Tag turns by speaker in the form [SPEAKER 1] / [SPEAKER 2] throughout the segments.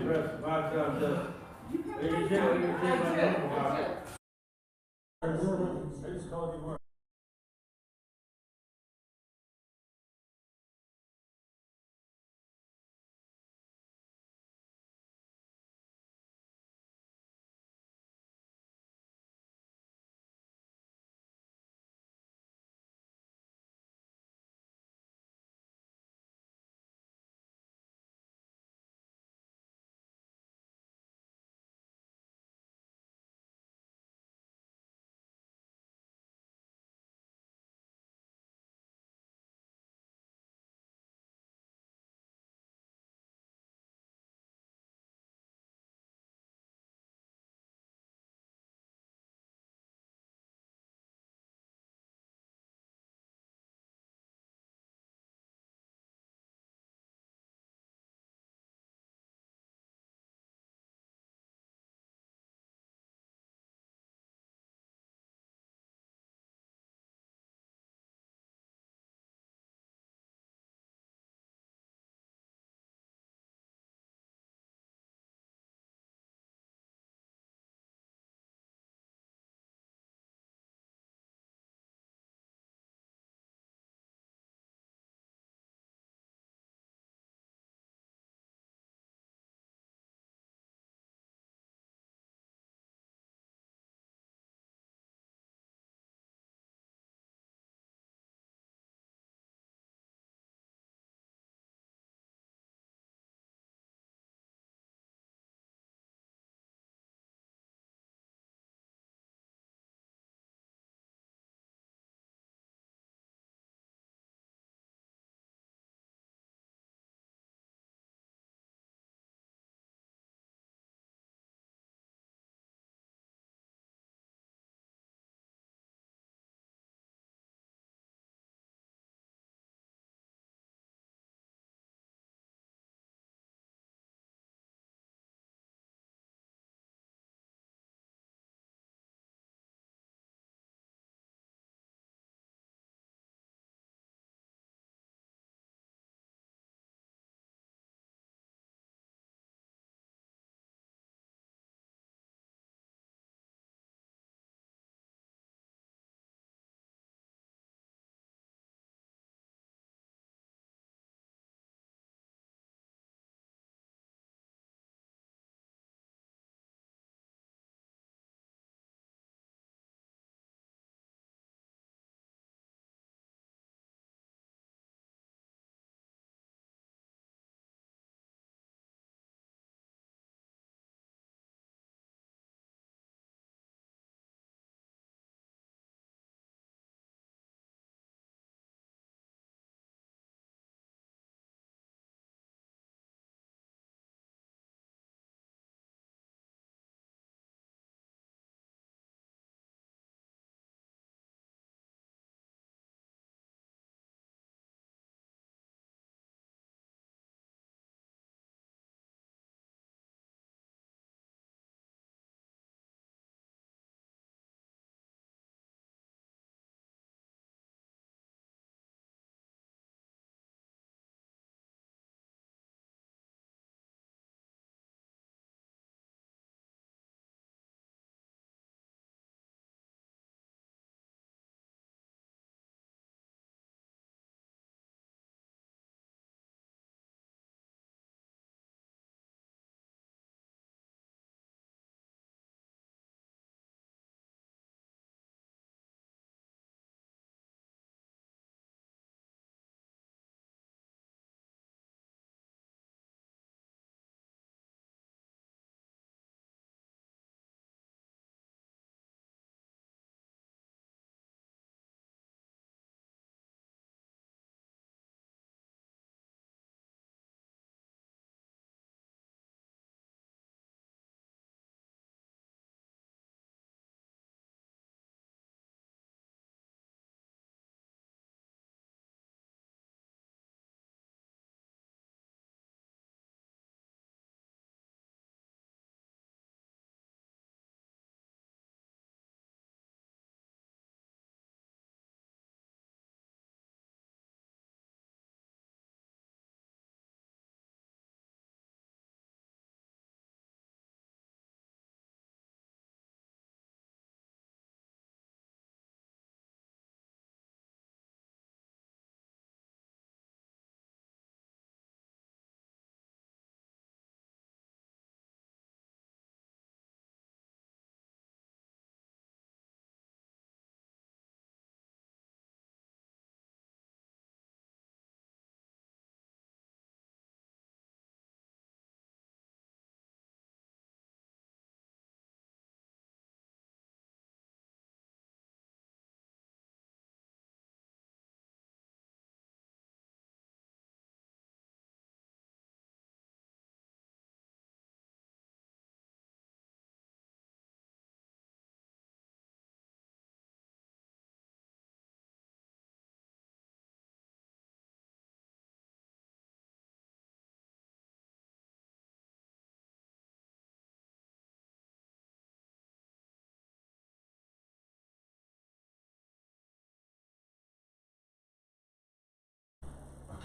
[SPEAKER 1] rest myself just. You tell my name about it. I just called you Mark.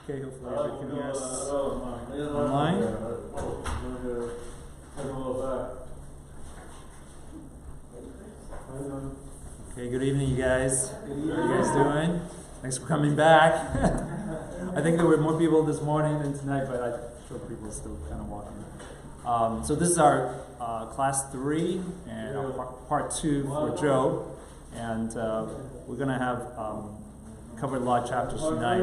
[SPEAKER 2] Okay, hopefully everybody can hear us online. Okay, good evening, you guys. How are you guys doing? Thanks for coming back. I think there were more people this morning than tonight, but I'm sure people are still kind of walking. So this is our class 3 and part 2 for Job, and we're going to have cover a lot of chapters tonight.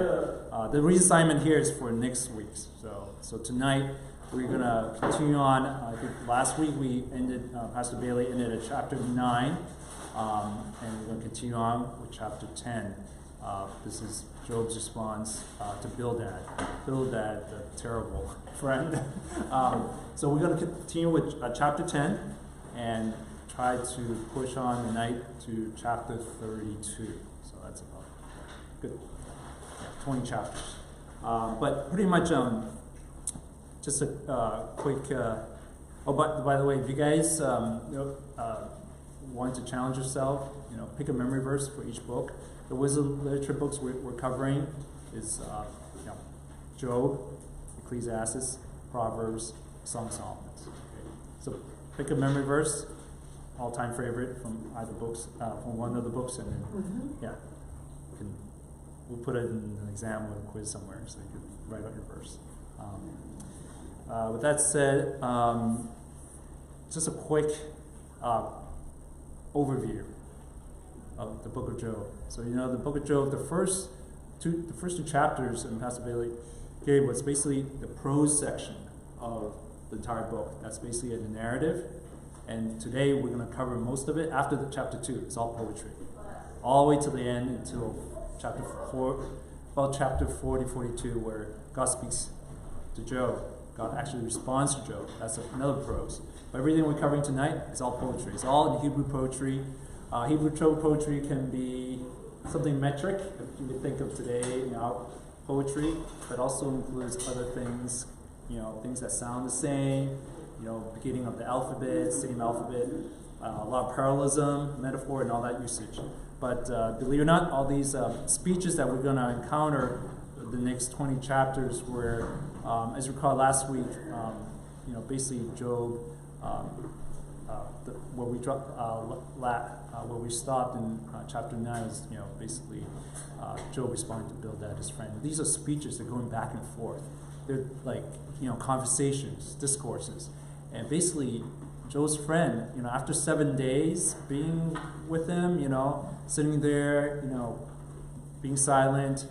[SPEAKER 2] The reassignment here is for next week. So tonight we're going to continue on. I think last week we ended, Pastor Bailey ended at chapter 9, and we're going to continue on with chapter 10. This is Job's response to Bildad, the terrible friend. So we're going to continue with chapter 10 and try to push on tonight to chapter 32. So that's about good, 20 chapters. But pretty much just a quick. By the way, if you guys want to challenge yourself, pick a memory verse for each book. The wisdom literature books we're covering is Job, Ecclesiastes, Proverbs, Song of Solomon. Okay. So pick a memory verse, all-time favorite from either books, from one of the books, and then we'll put it in an exam or a quiz somewhere so you can write out your verse. With that said, just a quick overview of the book of Job. So the book of Job, the first two chapters in Pastor Bailey gave was basically the prose section of the entire book. That's basically the narrative. And today we're going to cover most of it. After the chapter 2, it's all poetry, all the way to the end until chapter 4, about chapter 40, 42, where God speaks to Job. God actually responds to Job. That's another prose. But everything we're covering tonight is all poetry. It's all in Hebrew poetry. Hebrew poetry can be something metric, if you would think of today, poetry, but also includes other things, things that sound the same, beginning of the alphabet, same alphabet, a lot of parallelism, metaphor, and all that usage. But believe it or not, all these speeches that we're going to encounter the next 20 chapters were, as you recall last week, basically Job, where we stopped in chapter 9 is, basically Job responding to Bildad, his friend. These are speeches that are going back and forth. They're like, conversations, discourses. And basically, Job's friend, after 7 days being with him, sitting there, being silent,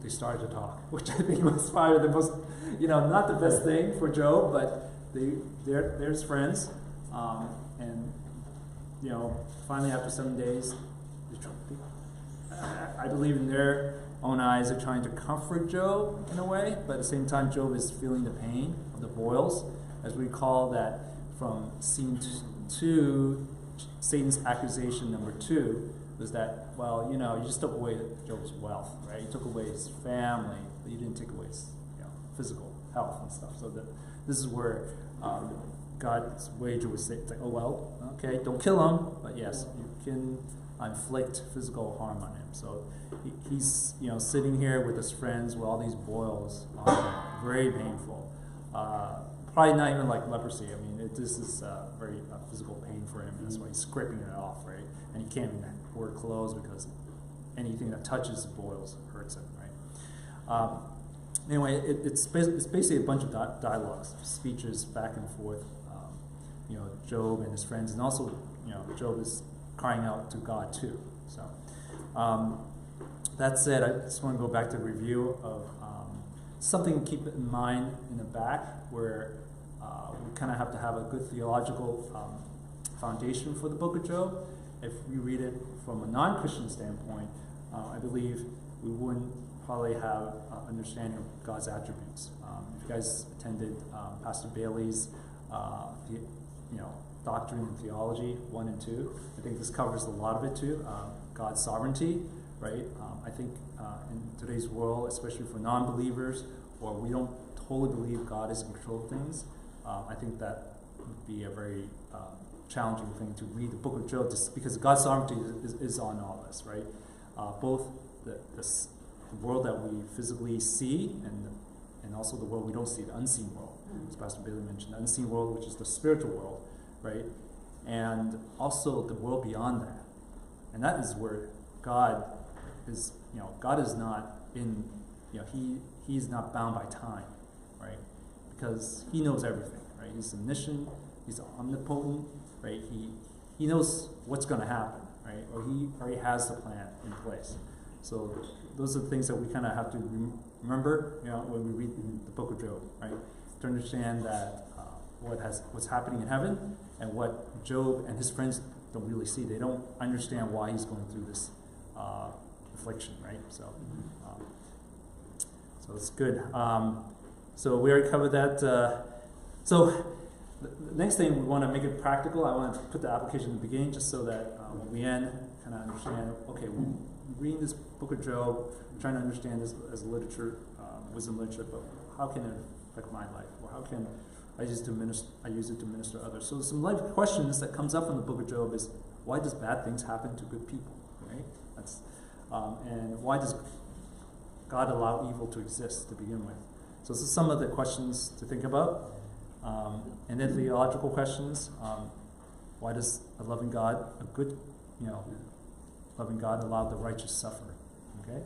[SPEAKER 2] they started to talk, which I think was probably the most, not the best thing for Job, but they're his friends. And finally after 7 days, I believe in their own eyes, they're trying to comfort Job in a way, but at the same time, Job is feeling the pain of the boils. As we recall that from scene 2, Satan's accusation number 2 was that, you just took away Job's wealth, right? You took away his family, but you didn't take away his physical health and stuff. So this is where God's wager was saying, okay, don't kill him, but yes, you can inflict physical harm on him. So he's sitting here with his friends with all these boils, very painful. Probably not even like leprosy. I mean, this is very physical pain for him, and that's why he's scraping it off, right? And he can't even wear clothes because anything that touches the boils hurts him, right? Anyway, it's basically a bunch of dialogues, speeches back and forth. Job and his friends, and also, Job is crying out to God too. So, that said, I just want to go back to a review of something to keep in mind in the back, where we kind of have to have a good theological foundation for the book of Job. If we read it from a non-Christian standpoint, I believe we wouldn't probably have understanding of God's attributes. If you guys attended Pastor Bailey's Doctrine and Theology 1 and 2, I think this covers a lot of it too. God's sovereignty, right? I think in today's world, especially for non-believers, or we don't totally believe God is in control of things, I think that would be a very challenging thing to read the book of Job, just because God's sovereignty is on all this, right? Both the the world that we physically see, and also the world we don't see, the unseen world. As Pastor Bailey mentioned, the unseen world, which is the spiritual world, right? And also the world beyond that. And that is where God is, God is not in, he's not bound by time, right? Because he knows everything, right? He's omniscient, he's omnipotent, right? He knows what's going to happen, right? Or he already has the plan in place. So those are the things that we kind of have to remember, when we read the book of Job, right? To understand that what's happening in heaven and what Job and his friends don't really see. They don't understand why he's going through this affliction, right? So it's good. So we already covered that. So the next thing, we want to make it practical. I want to put the application in the beginning just so that when we end, kind of understand, okay, we're reading this book of Job, we're trying to understand this as literature, wisdom literature, but how can it affect my life? Or how can I use it to minister to others? So some life questions that comes up in the book of Job is, why does bad things happen to good people, right? That's and why does God allow evil to exist to begin with? So this is some of the questions to think about. And then theological questions. Why does a loving God, loving God, allow the righteous suffer? Okay,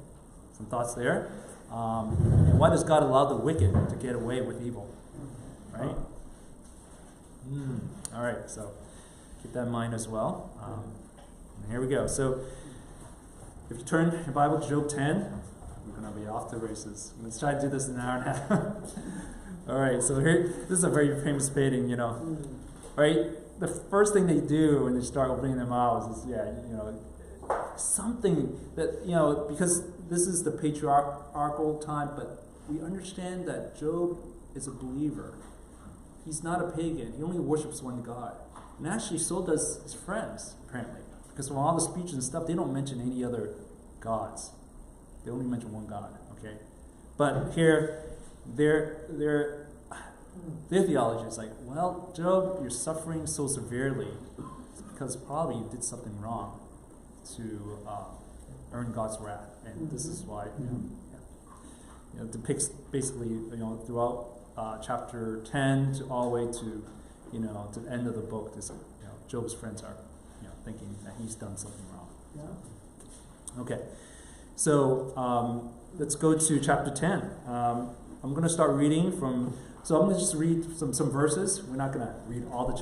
[SPEAKER 2] some thoughts there. And why does God allow the wicked to get away with evil? Right? All right, so keep that in mind as well. And here we go. So if you turn your Bible to Job 10, we're going to be off to the races. Let's try to do this in an hour and a half. All right, so here, this is a very famous painting, right? The first thing they do when they start opening their mouths is, something that, because this is the patriarchal time, but we understand that Job is a believer. He's not a pagan. He only worships one God. And actually, so does his friends, apparently. Because from all the speeches and stuff, they don't mention any other gods. They only mention one God, okay? But here, their theology is like, well, Job, you're suffering so severely because probably you did something wrong to earn God's wrath, and this is why depicts basically throughout chapter 10 to all the way to to the end of the book. This Job's friends are thinking that he's done something wrong. Yeah. Okay, so let's go to chapter 10. I'm going to start reading from. So I'm going to just read some verses. We're not going to read all the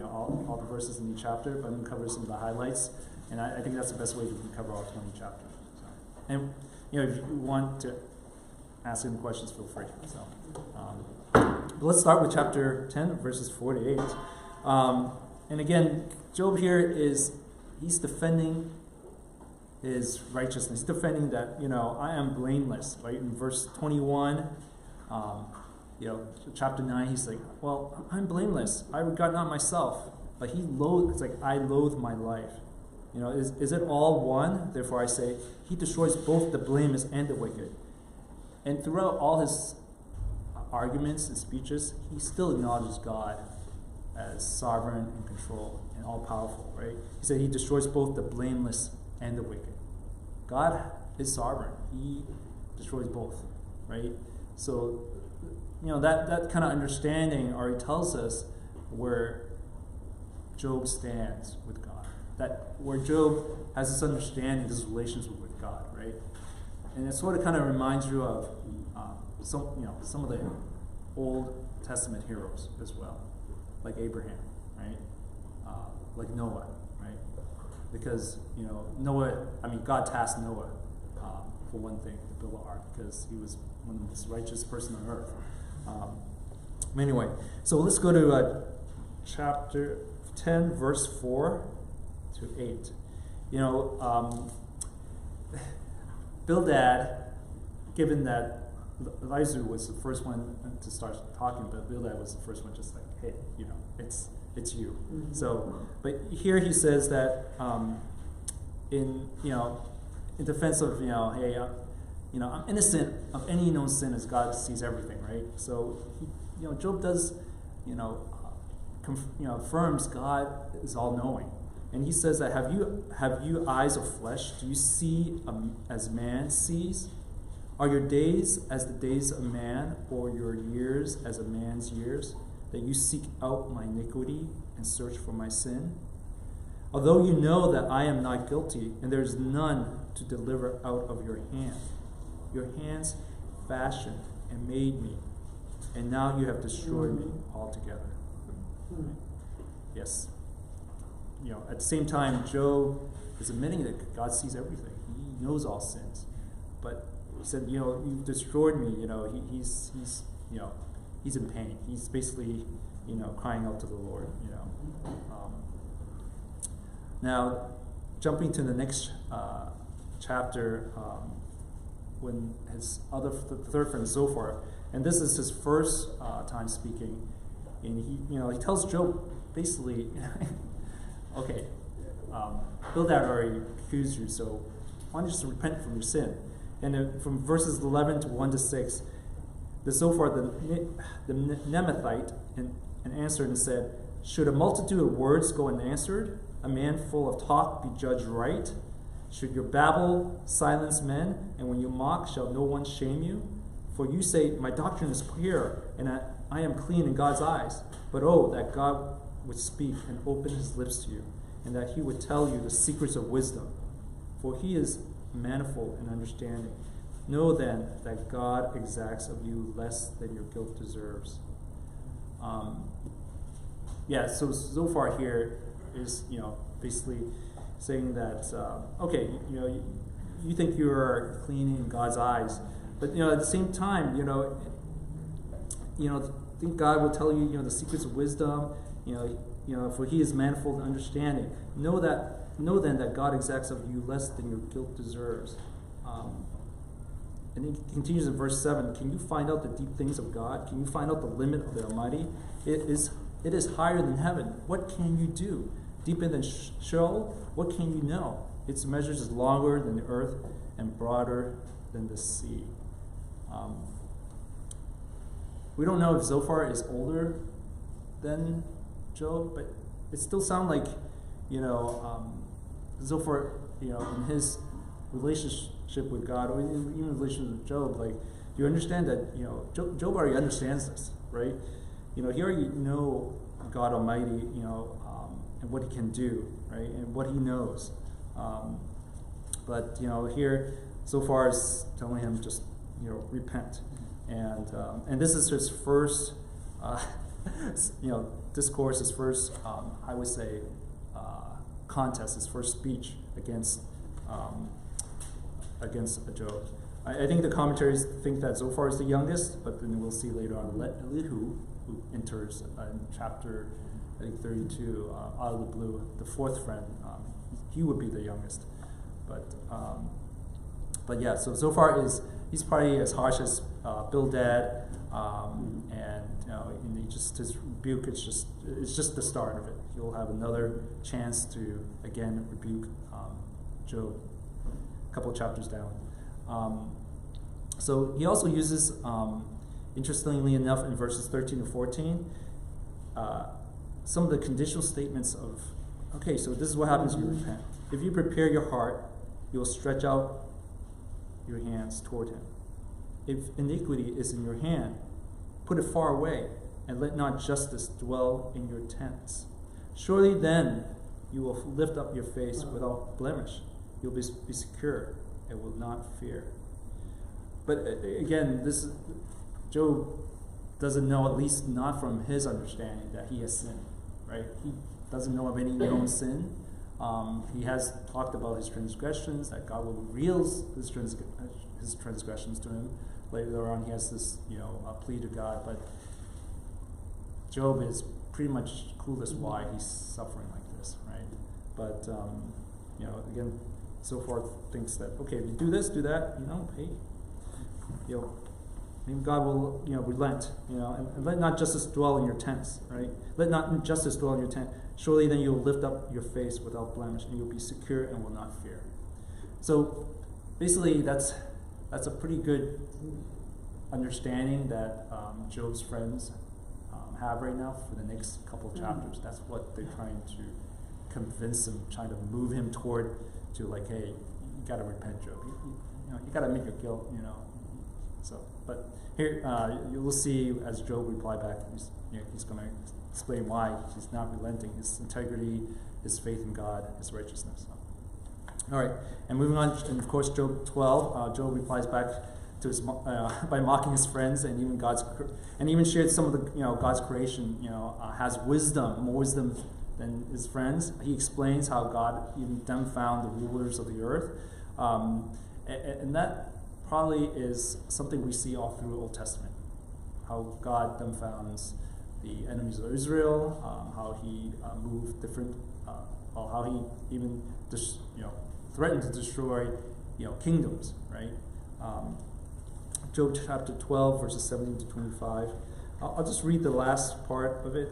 [SPEAKER 2] all the verses in each chapter, but I'm going to cover some of the highlights. And I think that's the best way we can cover all 20 chapters. So, and if you want to ask any questions, feel free. So, but let's start with chapter 10, verses 4 to 8. And again, Job here he's defending his righteousness, defending that I am blameless. Right in verse 21. Chapter 9, he's like, well, I'm blameless. I regard not myself. But it's like, I loathe my life. Is it all one? Therefore I say, he destroys both the blameless and the wicked. And throughout all his arguments and speeches, he still acknowledges God as sovereign and control and all-powerful, right? He said he destroys both the blameless and the wicked. God is sovereign. He destroys both, right? So, that kind of understanding already tells us where Job stands with God. That where Job has this understanding, this relationship with God, right? And it sort of kind of reminds you of some of the Old Testament heroes as well, like Abraham, right? Like Noah, right? Because God tasked Noah for one thing to build an ark because he was one of the most righteous person on earth. Anyway, so let's go to chapter 10, verse 4 to 8. Bildad, given that Elizu was the first one to start talking, but Bildad was the first one just like, hey, it's you. Mm-hmm. So, but here he says that in defense of, hey, I'm innocent of any known sin as God sees everything, right? So, Job does, affirms God is all-knowing. And he says that, have you eyes of flesh? Do you see as man sees? Are your days as the days of man, or your years as a man's years, that you seek out my iniquity and search for my sin? Although you know that I am not guilty, and there is none to deliver out of your hands fashioned and made me, and now you have destroyed me altogether. Yes. At the same time, Job is admitting that God sees everything. He knows all sins. But he said, you've destroyed me. He's in pain. He's basically, crying out to the Lord. Now, jumping to the next chapter, when the third friend Zophar, and this is his first time speaking, and he tells Job basically, okay, Bildad already accused you, so why don't you just repent from your sin? And from verses 11 to 1 to 6, the Zophar, the Nemathite, and answered and said, should a multitude of words go unanswered? A man full of talk be judged right? Should your babble silence men, and when you mock, shall no one shame you? For you say, my doctrine is pure, and I am clean in God's eyes. But oh, that God would speak and open his lips to you, and that he would tell you the secrets of wisdom. For he is manifold in understanding. Know then that God exacts of you less than your guilt deserves. So Zophar here is, basically saying that, okay, you think you are clean in God's eyes, but at the same time, think God will tell you, the secrets of wisdom. For he is manifold in understanding. Know then that God exacts of you less than your guilt deserves. And he continues in verse 7. Can you find out the deep things of God? Can you find out the limit of the Almighty? It is higher than heaven. What can you do? Deeper than Sheol? What can you know? Its measures is longer than the earth and broader than the sea. We don't know if Zophar is older than Job, but it still sounds like, Zophar, in his relationship with God, or even relationship with Job, like, you understand that, Job already understands this, right? He already know God Almighty, and what he can do, right? And what he knows. But here, Zophar is telling him just, repent. And this is his first, discourse, his first, I would say, contest, his first speech against Job. I think the commentaries think that Zophar is the youngest, but then we'll see later on Elihu, who enters in chapter, I think, 32, out of the blue, the fourth friend. He would be the youngest. But yeah, so Zophar he's probably as harsh as Bildad, and his rebuke, it's just the start of it. He'll have another chance to again rebuke Job a couple of chapters down. So he also uses, interestingly enough, in verses 13 to 14, some of the conditional statements of, okay, so this is what happens when you repent. If you prepare your heart, you will stretch out your hands toward him. If iniquity is in your hand, put it far away, and let not justice dwell in your tents. Surely then you will lift up your face without blemish. You'll be secure and will not fear. But again, Job doesn't know, at least not from his understanding, that he has sinned, right? He doesn't know of any known sin. He has talked about his transgressions, that God will reveal his transgressions to him. Later on, he has this, a plea to God, but Job is pretty much clueless why he's suffering like this, right? But again, Zophar thinks that, okay, if you do this, do that, hey, maybe God will, relent, and let not justice dwell in your tents, right? Let not justice dwell in your tent. Surely then you'll lift up your face without blemish, and you'll be secure and will not fear. So basically, that's a pretty good understanding that Job's friends have right now for the next couple of chapters. That's what they're trying to convince him, trying to move him toward, to like, hey, you got to repent, Job. You got to admit your guilt. So, but here you will see as Job replied back, he's going to explain why he's not relenting, his integrity, his faith in God, his righteousness. So. All right, and moving on, and of course, Job 12, Job replies back to his by mocking his friends, and even shared some of the God's creation has wisdom, more wisdom than his friends. He explains how God even dumbfound the rulers of the earth, and that probably is something we see all through the Old Testament, how God dumbfounds the enemies of Israel, how he moved different, how he even threatened to destroy kingdoms, right? Job chapter 12, verses 17 to 25. I'll just read the last part of it.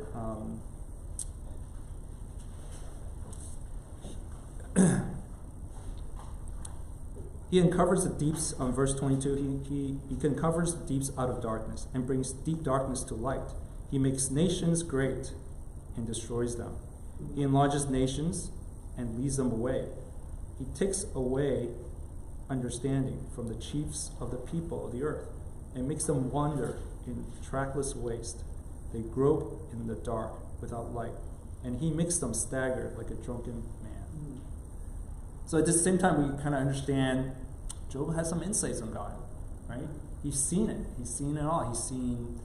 [SPEAKER 2] He uncovers the deeps, on verse 22, he uncovers the deeps out of darkness and brings deep darkness to light. He makes nations great and destroys them. He enlarges nations and leads them away. He takes away understanding from the chiefs of the people of the earth and makes them wander in trackless waste. They grope in the dark without light, and he makes them stagger like a drunken man. So at the same time, we kind of understand Job has some insights on God, right? He's seen it. He's seen it all. He's seen,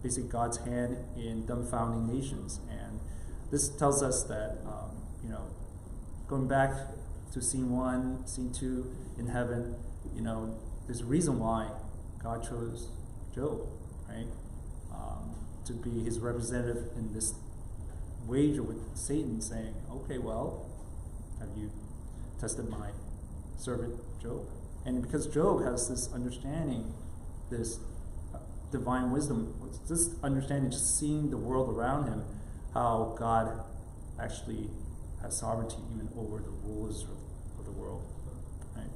[SPEAKER 2] basically God's hand in dumbfounding nations. And this tells us that, going back to scene 1, scene 2 in heaven, there's a reason why God chose Job, right? To be his representative in this wager with Satan, saying, okay, well, have you tested my servant Job? And because Job has this understanding, this divine wisdom, this understanding, just seeing the world around him, how God actually has sovereignty even over the rulers of the world, right?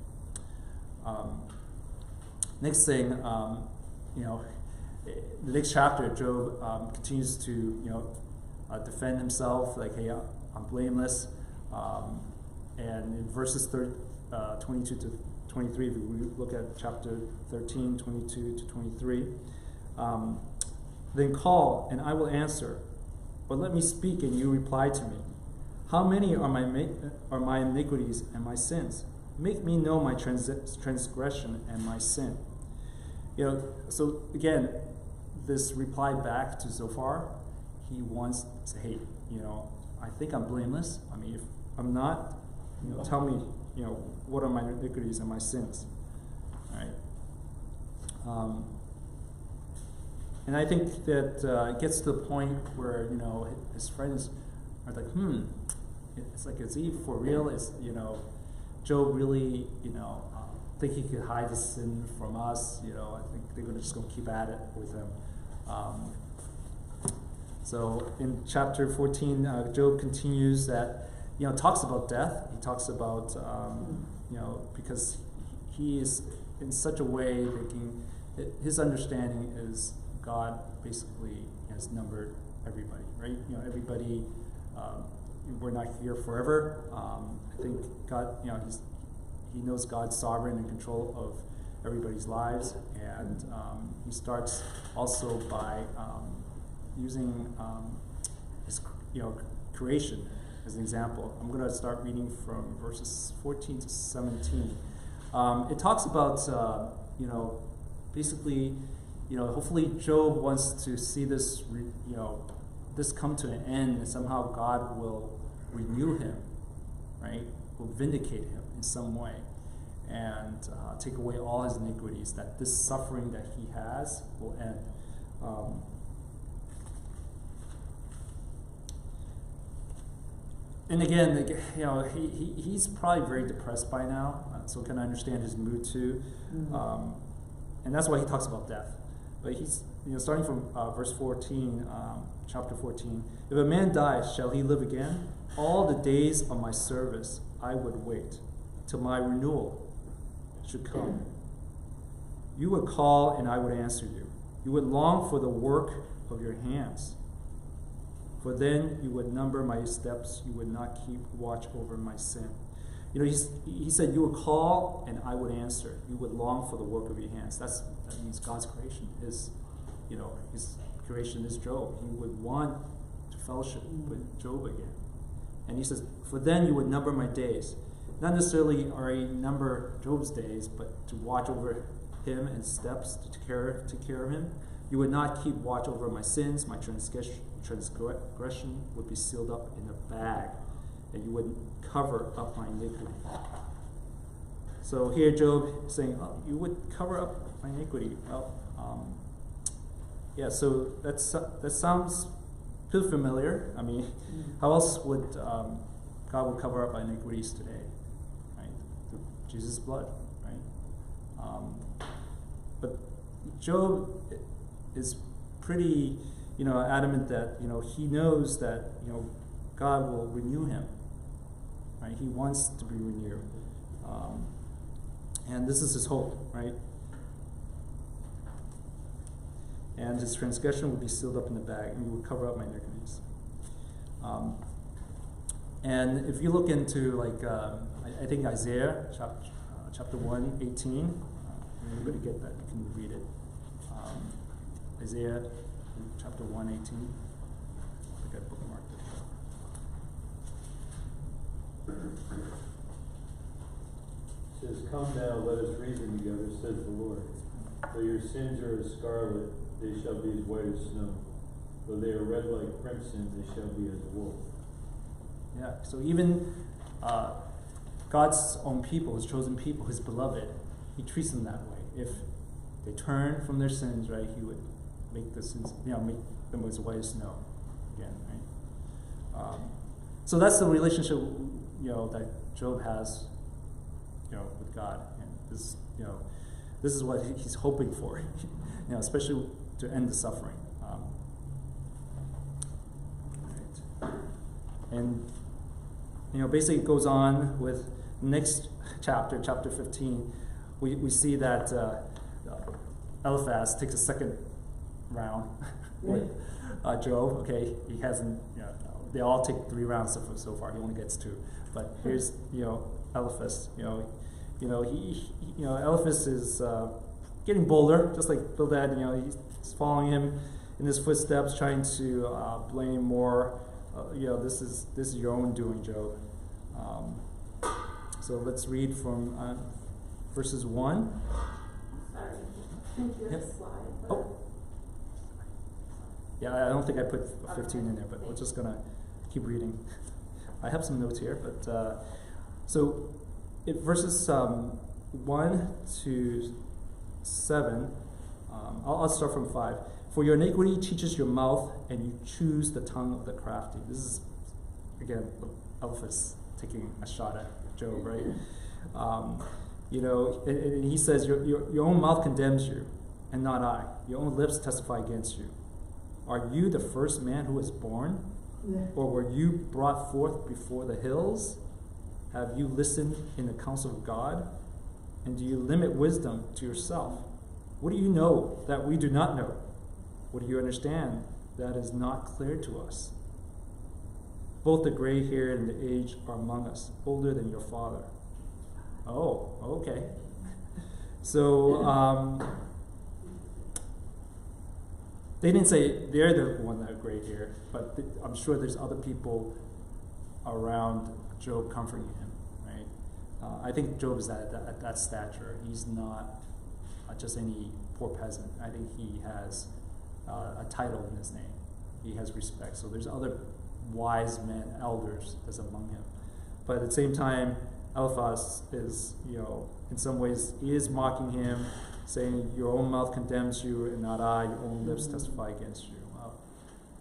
[SPEAKER 2] Next thing, the next chapter, Job continues to defend himself, like, hey, I'm blameless. And in verses 22 to 23, if we look at chapter 13, 22 to 23, then call, and I will answer, or let me speak, and you reply to me. How many are my iniquities and my sins? Make me know my transgression and my sin. So again, this reply back to Zophar, he wants to say, hey, I think I'm blameless. I mean, if I'm not, tell me, what are my iniquities and my sins, right? And I think that it gets to the point where, his friends are like, it's like, is he for real? Is, Job really, think he could hide his sin from us? I think they're just going to keep at it with him. So in chapter 14, Job continues that, talks about death. He talks about, because he is in such a way thinking, his understanding is God basically has numbered everybody, right? Everybody, we're not here forever. I think God, he knows God's sovereign and control of everybody's lives, and he starts also by using his creation as an example. I'm going to start reading from verses 14 to 17. It talks about basically hopefully Job wants to see this this come to an end, and somehow God will renew him, right? Will vindicate him in some way, and take away all his iniquities, that this suffering that he has will end. And again, he's probably very depressed by now, so can I understand his mood too. And that's why he talks about death. But he's, starting from verse 14, chapter 14, if a man dies, shall he live again? All the days of my service I would wait till my renewal should come. You would call and I would answer you. You would long for the work of your hands. For then you would number my steps. You would not keep watch over my sin. he said, you would call and I would answer. You would long for the work of your hands. That means God's creation is, his creation is Job. He would want to fellowship with Job again. And he says, for then you would number my days. Not necessarily already number Job's days, but to watch over him and steps to take care of him. You would not keep watch over my sins. My transgression would be sealed up in a bag, and you would cover up my iniquity. So here Job is saying, you would cover up my iniquity. Well, so that sounds pretty familiar. I mean, how else would God would cover up our iniquities today? Right? Through Jesus' blood, right? But Job is pretty, adamant that, he knows that, God will renew him, right? He wants to be renewed. And this is his hope, right? And his transgression would be sealed up in the bag, and he would cover up my iniquities. And if you look into, I think Isaiah chapter 1:18, anybody get that? You can read it. Isaiah chapter 1:18. I think I bookmarked it.
[SPEAKER 1] It says, come now, let us reason together, says the Lord. Though your sins are as scarlet, they shall be as white as snow. Though they are red like crimson, they shall be as wool.
[SPEAKER 2] Yeah, so even God's own people, his chosen people, his beloved, he treats them that way. If they turn from their sins, right, he would make the sins, make them as white as snow again, right? So that's the relationship, that Job has, with God, and this is what he's hoping for, especially to end the suffering. Right. And basically it goes on with next chapter 15. We see that Eliphaz takes a second round with Job. Okay, he hasn't. They all take 3 rounds so far. He only gets 2. But here's Eliphaz. Eliphaz is getting bolder, just like Bildad. He's following him in his footsteps, trying to blame more. This is your own doing, Job. So let's read from verses 1.
[SPEAKER 3] Sorry, yep. Slide.
[SPEAKER 2] Oh. Yeah, I don't think I put 15 in there, but we're just gonna keep reading. I have some notes here, but so verses 1 to 7. I'll start from 5. For your iniquity teaches your mouth, and you choose the tongue of the crafty. This is again Eliphaz taking a shot at Job, right? And he says, your own mouth condemns you, and not I. Your own lips testify against you. Are you the first man who was born? Yeah. Or were you brought forth before the hills? Have you listened in the counsel of God? And do you limit wisdom to yourself? What do you know that we do not know? What do you understand that is not clear to us? Both the gray-haired and the aged are among us, older than your father. Oh, okay. So, they didn't say they're the one that have gray hair, but I'm sure there's other people around Job comforting him, right? I think Job is at that stature. He's not just any poor peasant. I think he has a title in his name. He has respect. So there's other wise men, elders, that's among him. But at the same time, Eliphaz is, in some ways, he is mocking him, saying, your own mouth condemns you, and not I. Your own lips testify against you.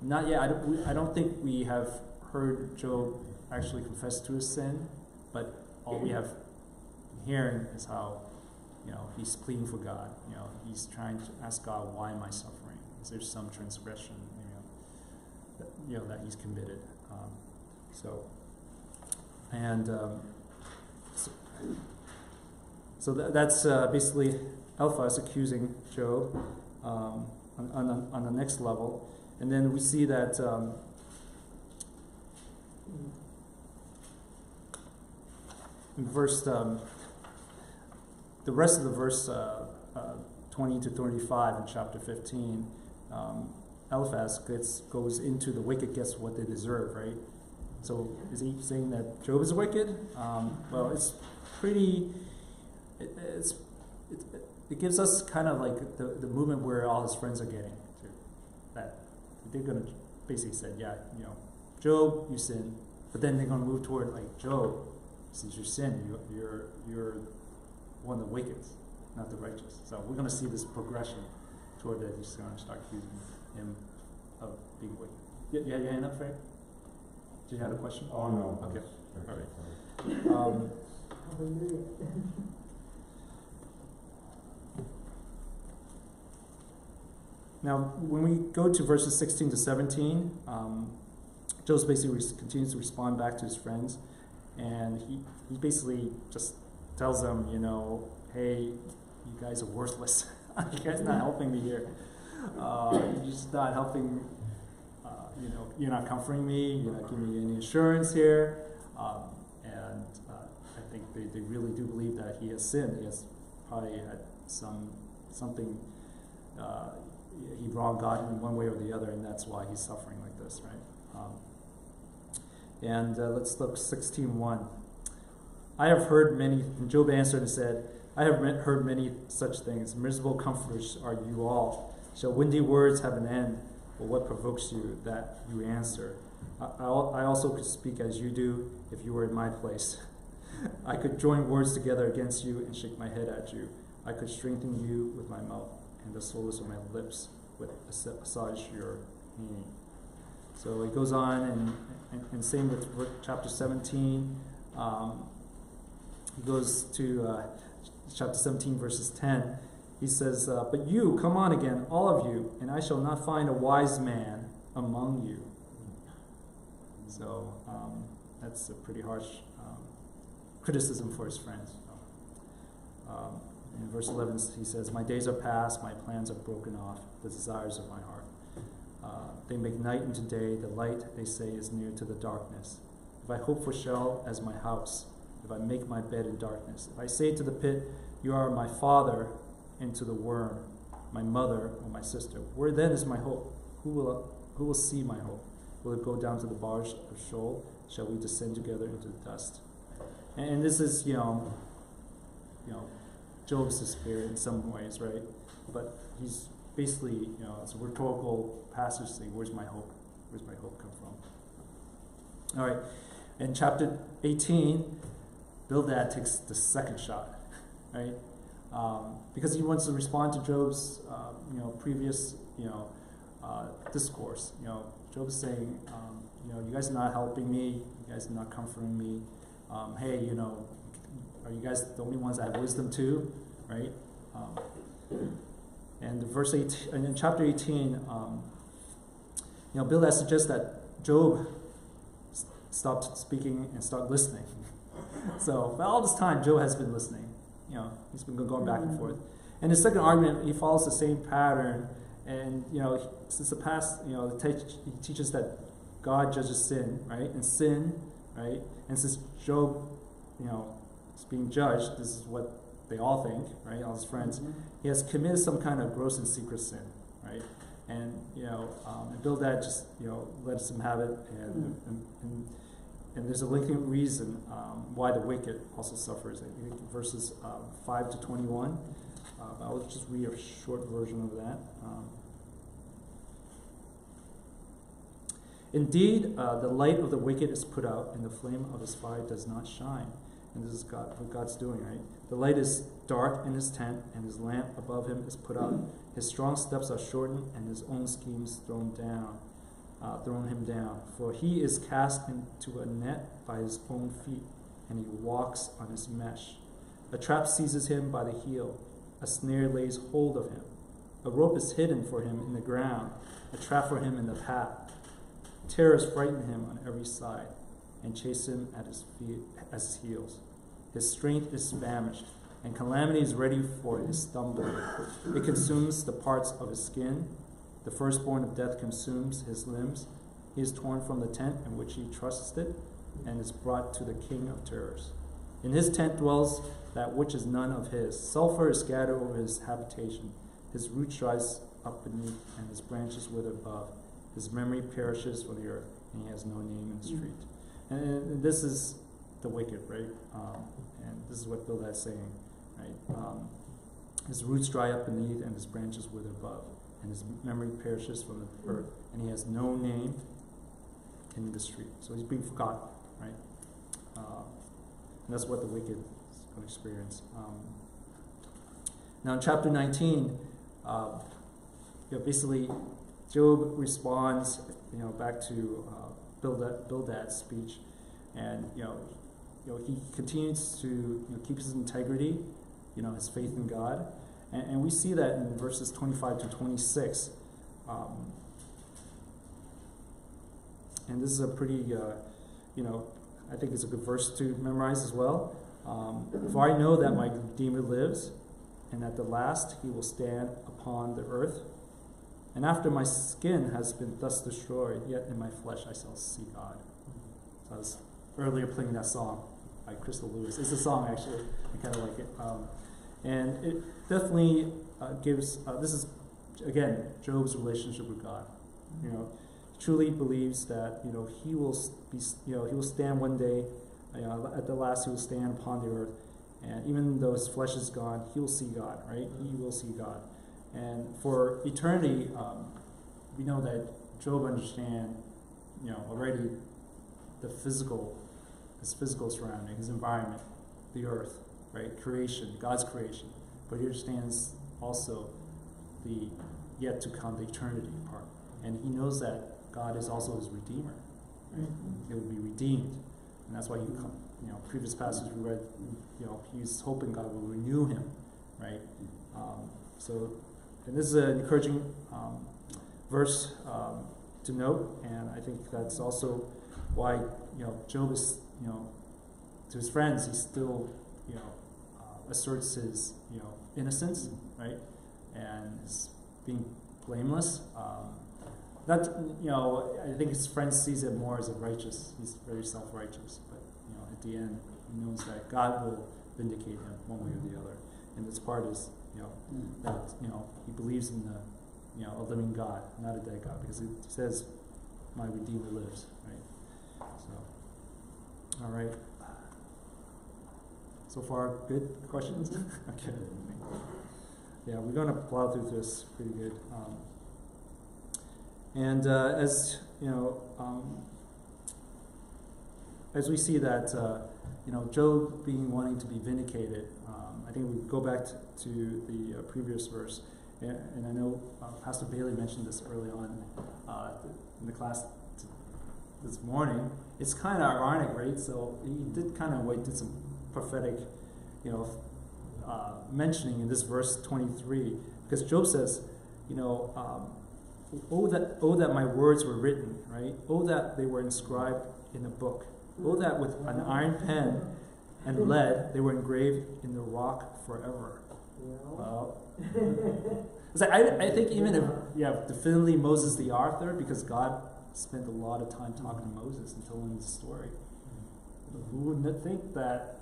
[SPEAKER 2] Not yet. I don't think we have heard Job actually confess to his sin, but all we have been hearing is how, he's pleading for God. He's trying to ask God, why am I suffering? Is there some transgression, that he's committed? So that's basically Eliphaz accusing Job on the next level. And then we see that in verse, the rest of the verse 20 to 35 in chapter 15, Eliphaz goes into the wicked gets what they deserve, right? So is he saying that Job is wicked? Well, it's pretty. It gives us kind of like the movement where all his friends are getting to. That they're going to basically say, yeah, Job, you sin, but then they're going to move toward like, Job, since you sin, you're one of the wicked, not the righteous. So we're going to see this progression toward that. He's going to start accusing him of being wicked. You had your hand up, Frank? Did you have a question?
[SPEAKER 4] Oh, no.
[SPEAKER 2] Okay. All right. Now, when we go to verses 16 to 17, Job basically continues to respond back to his friends, and he basically just tells them, hey, you guys are worthless. You guys are not helping me here. You're just not helping. You're not comforting me. You're not giving me any assurance here. And I think they really do believe that he has sinned. He has probably had something. He wronged God in one way or the other, and that's why he's suffering like this, right? Let's look 16:1. I have heard many. And Job answered and said, I have heard many such things. Miserable comforters are you all. Shall windy words have an end? Or what provokes you that you answer? I also could speak as you do if you were in my place. I could join words together against you and shake my head at you. I could strengthen you with my mouth and the solace of my lips with massage your meaning. So he goes on, and same with chapter 17. He goes to chapter 17, verses 10. He says, but you, come on again, all of you, and I shall not find a wise man among you. So that's a pretty harsh criticism for his friends. In verse 11, he says, my days are past, my plans are broken off, the desires of my heart. They make night into day, the light, they say, is near to the darkness. If I hope for Sheol as my house, if I make my bed in darkness, if I say to the pit, you are my father, and to the worm, my mother or my sister, where then is my hope? Who will see my hope? Will it go down to the bars of Sheol? Shall we descend together into the dust? And this is, Job's despair in some ways, right? But he's basically, it's a rhetorical passage saying, where's my hope? Where's my hope come from? All right, in chapter 18, Bildad takes the second shot, right? Because he wants to respond to Job's, previous, discourse. Job is saying, you guys are not helping me. You guys are not comforting me. Hey, are you guys the only ones that have wisdom too, right? And verse 18, and in chapter 18, Bildad suggests that Job stopped speaking and start listening. So, for all this time, Job has been listening. He's been going back and forth. And his second argument, he follows the same pattern. And, since the past, he teaches that God judges sin, right? And sin, right? And since Job, is being judged, this is what they all think, right? All his friends. Mm-hmm. He has committed some kind of gross and secret sin, right? And, and Bildad just, lets him have it. And there's a linking reason why the wicked also suffers. I think verses 5 to 21. I'll just read a short version of that. Indeed, the light of the wicked is put out, and the flame of his fire does not shine. And this is what God's doing, right? The light is dark in his tent, and his lamp above him is put out. His strong steps are shortened, and his own schemes thrown him down. For he is cast into a net by his own feet, and he walks on his mesh. A trap seizes him by the heel. A snare lays hold of him. A rope is hidden for him in the ground, a trap for him in the path. Terrors frighten him on every side and chase him at his heels. His strength is famished, and calamity is ready for his stumbling. It consumes the parts of his skin. The firstborn of death consumes his limbs. He is torn from the tent in which he trusted and is brought to the king of terrors. In his tent dwells that which is none of his. Sulfur is scattered over his habitation. His roots dries up beneath, and his branches wither above. His memory perishes from the earth, and he has no name in the street. And this is the wicked, right? And this is what Bildad's saying, right? His roots dry up beneath, and his branches wither above, and his memory perishes from the earth, and he has no name in the street. So he's being forgotten, right? And that's what the wicked is going to experience. Now in chapter 19, basically Job responds, back to Bildad's speech, and he continues to keep his integrity, his faith in God, and we see that in verses 25 to 26. And this is a pretty, I think it's a good verse to memorize as well. For I know that my Redeemer lives, and at the last he will stand upon the earth. And after my skin has been thus destroyed, yet in my flesh I shall see God. So I was earlier playing that song by Crystal Lewis. It's a song, actually. I kind of like it. And it definitely gives, this is, again, Job's relationship with God. Truly believes that he will be, he will stand one day. At the last, he will stand upon the earth, and even though his flesh is gone, he will see God. Right? He will see God, and for eternity, we know that Job understands, already his physical surrounding, his environment, the earth, right? Creation, God's creation, but he understands also the yet to come, the eternity part, and he knows that God is also his Redeemer. Right? He will be redeemed. And that's why previous passage we read, he's hoping God will renew him. Right? And this is an encouraging verse to note, and I think that's also why, Job is, to his friends, he still, asserts his, innocence, right? And is being blameless. I think his friends sees it more as a righteous. He's very self-righteous, but at the end, he knows that God will vindicate him one way or the other. And this part is, that he believes in a living God, not a dead God, because it says, "My Redeemer lives." Right. So, all right. So far, good questions. Okay. Yeah, we're going to plow through this pretty good. And as we see that Job being wanting to be vindicated, I think we go back to the previous verse, and I know Pastor Bailey mentioned this early on in the class this morning. It's kind of ironic, right? So he did did some prophetic, mentioning in this verse 23, because Job says, Oh that my words were written, right? Oh that they were inscribed in a book. Oh that with an iron pen and lead they were engraved in the rock forever. Well, I think even if, definitely Moses the author, because God spent a lot of time talking to Moses and telling him the story. Who would think that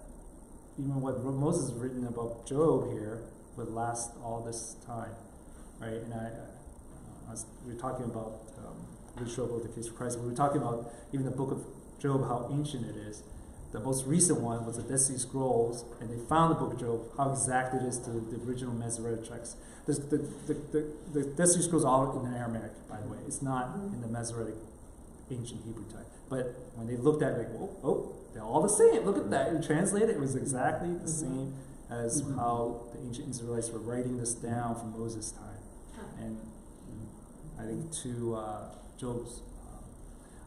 [SPEAKER 2] even what Moses has written about Job here would last all this time, right? And we were talking about the show about the case for Christ. We were talking about even the book of Job, how ancient it is. The most recent one was the Dead Sea Scrolls, and they found the book of Job, how exact it is to the original Masoretic text. The Dead Sea Scrolls are all in Aramaic, by the way. It's not in the Masoretic ancient Hebrew text. But when they looked at it, they're all the same. Look at that. And translated, it was exactly the same as how the ancient Israelites were writing this down from Moses' time. And I think to Job's,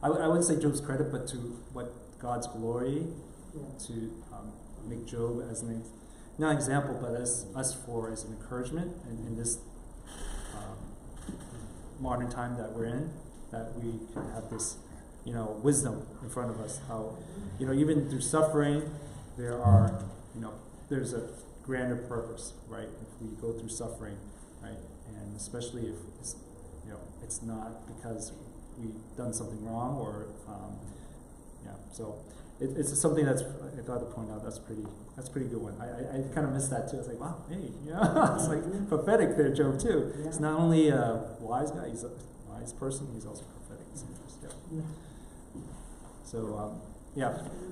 [SPEAKER 2] I wouldn't say Job's credit, but to what God's glory, to make Job as not an example, but as an encouragement in this modern time that we're in, that we can have this, wisdom in front of us. How, even through suffering, there's a grander purpose, right? If we go through suffering, right, and especially if it's not because we've done something wrong, or Yeah, so it's something that's I thought to point out. That's pretty good one. I kind of missed that too. I was like, wow, hey, yeah, it's like prophetic there, Job too.
[SPEAKER 4] Yeah.
[SPEAKER 2] It's not only a wise guy; he's a wise person. He's also prophetic. Yeah. So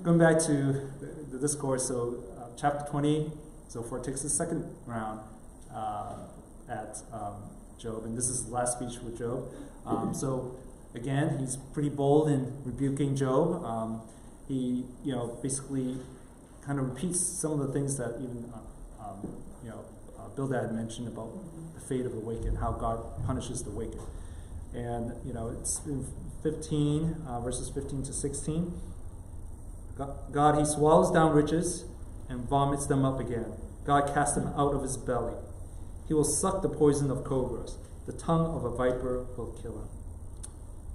[SPEAKER 2] going back to the discourse. So chapter 20. So for takes the second round at Job, and this is the last speech with Job. So again, he's pretty bold in rebuking Job. He, basically kind of repeats some of the things that even, Bildad had mentioned about the fate of the wicked, how God punishes the wicked. And, it's in 15, verses 15 to 16. God, he swallows down riches and vomits them up again. God casts them out of his belly. He will suck the poison of cobras. The tongue of a viper will kill him.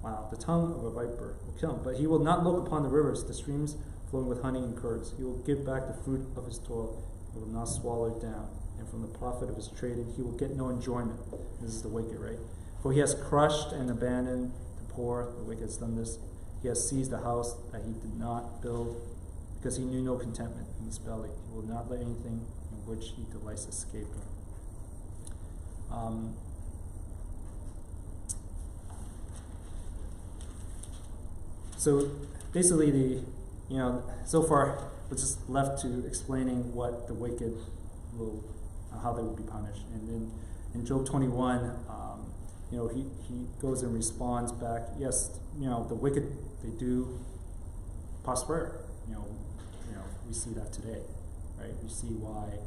[SPEAKER 2] Wow, the tongue of a viper will kill him. But he will not look upon the rivers, the streams flowing with honey and curds. He will give back the fruit of his toil. He will not swallow it down. And from the profit of his trading, he will get no enjoyment. This is the wicked, right? For he has crushed and abandoned the poor. The wicked has done this. He has seized a house that he did not build, because he knew no contentment in his belly. He will not let anything in which he delights escape him. So basically, so far we're just left to explaining what the wicked will, how they will be punished. And then in Job 21, he goes and responds back. Yes, the wicked, they do prosper. We see that today, right? We see why,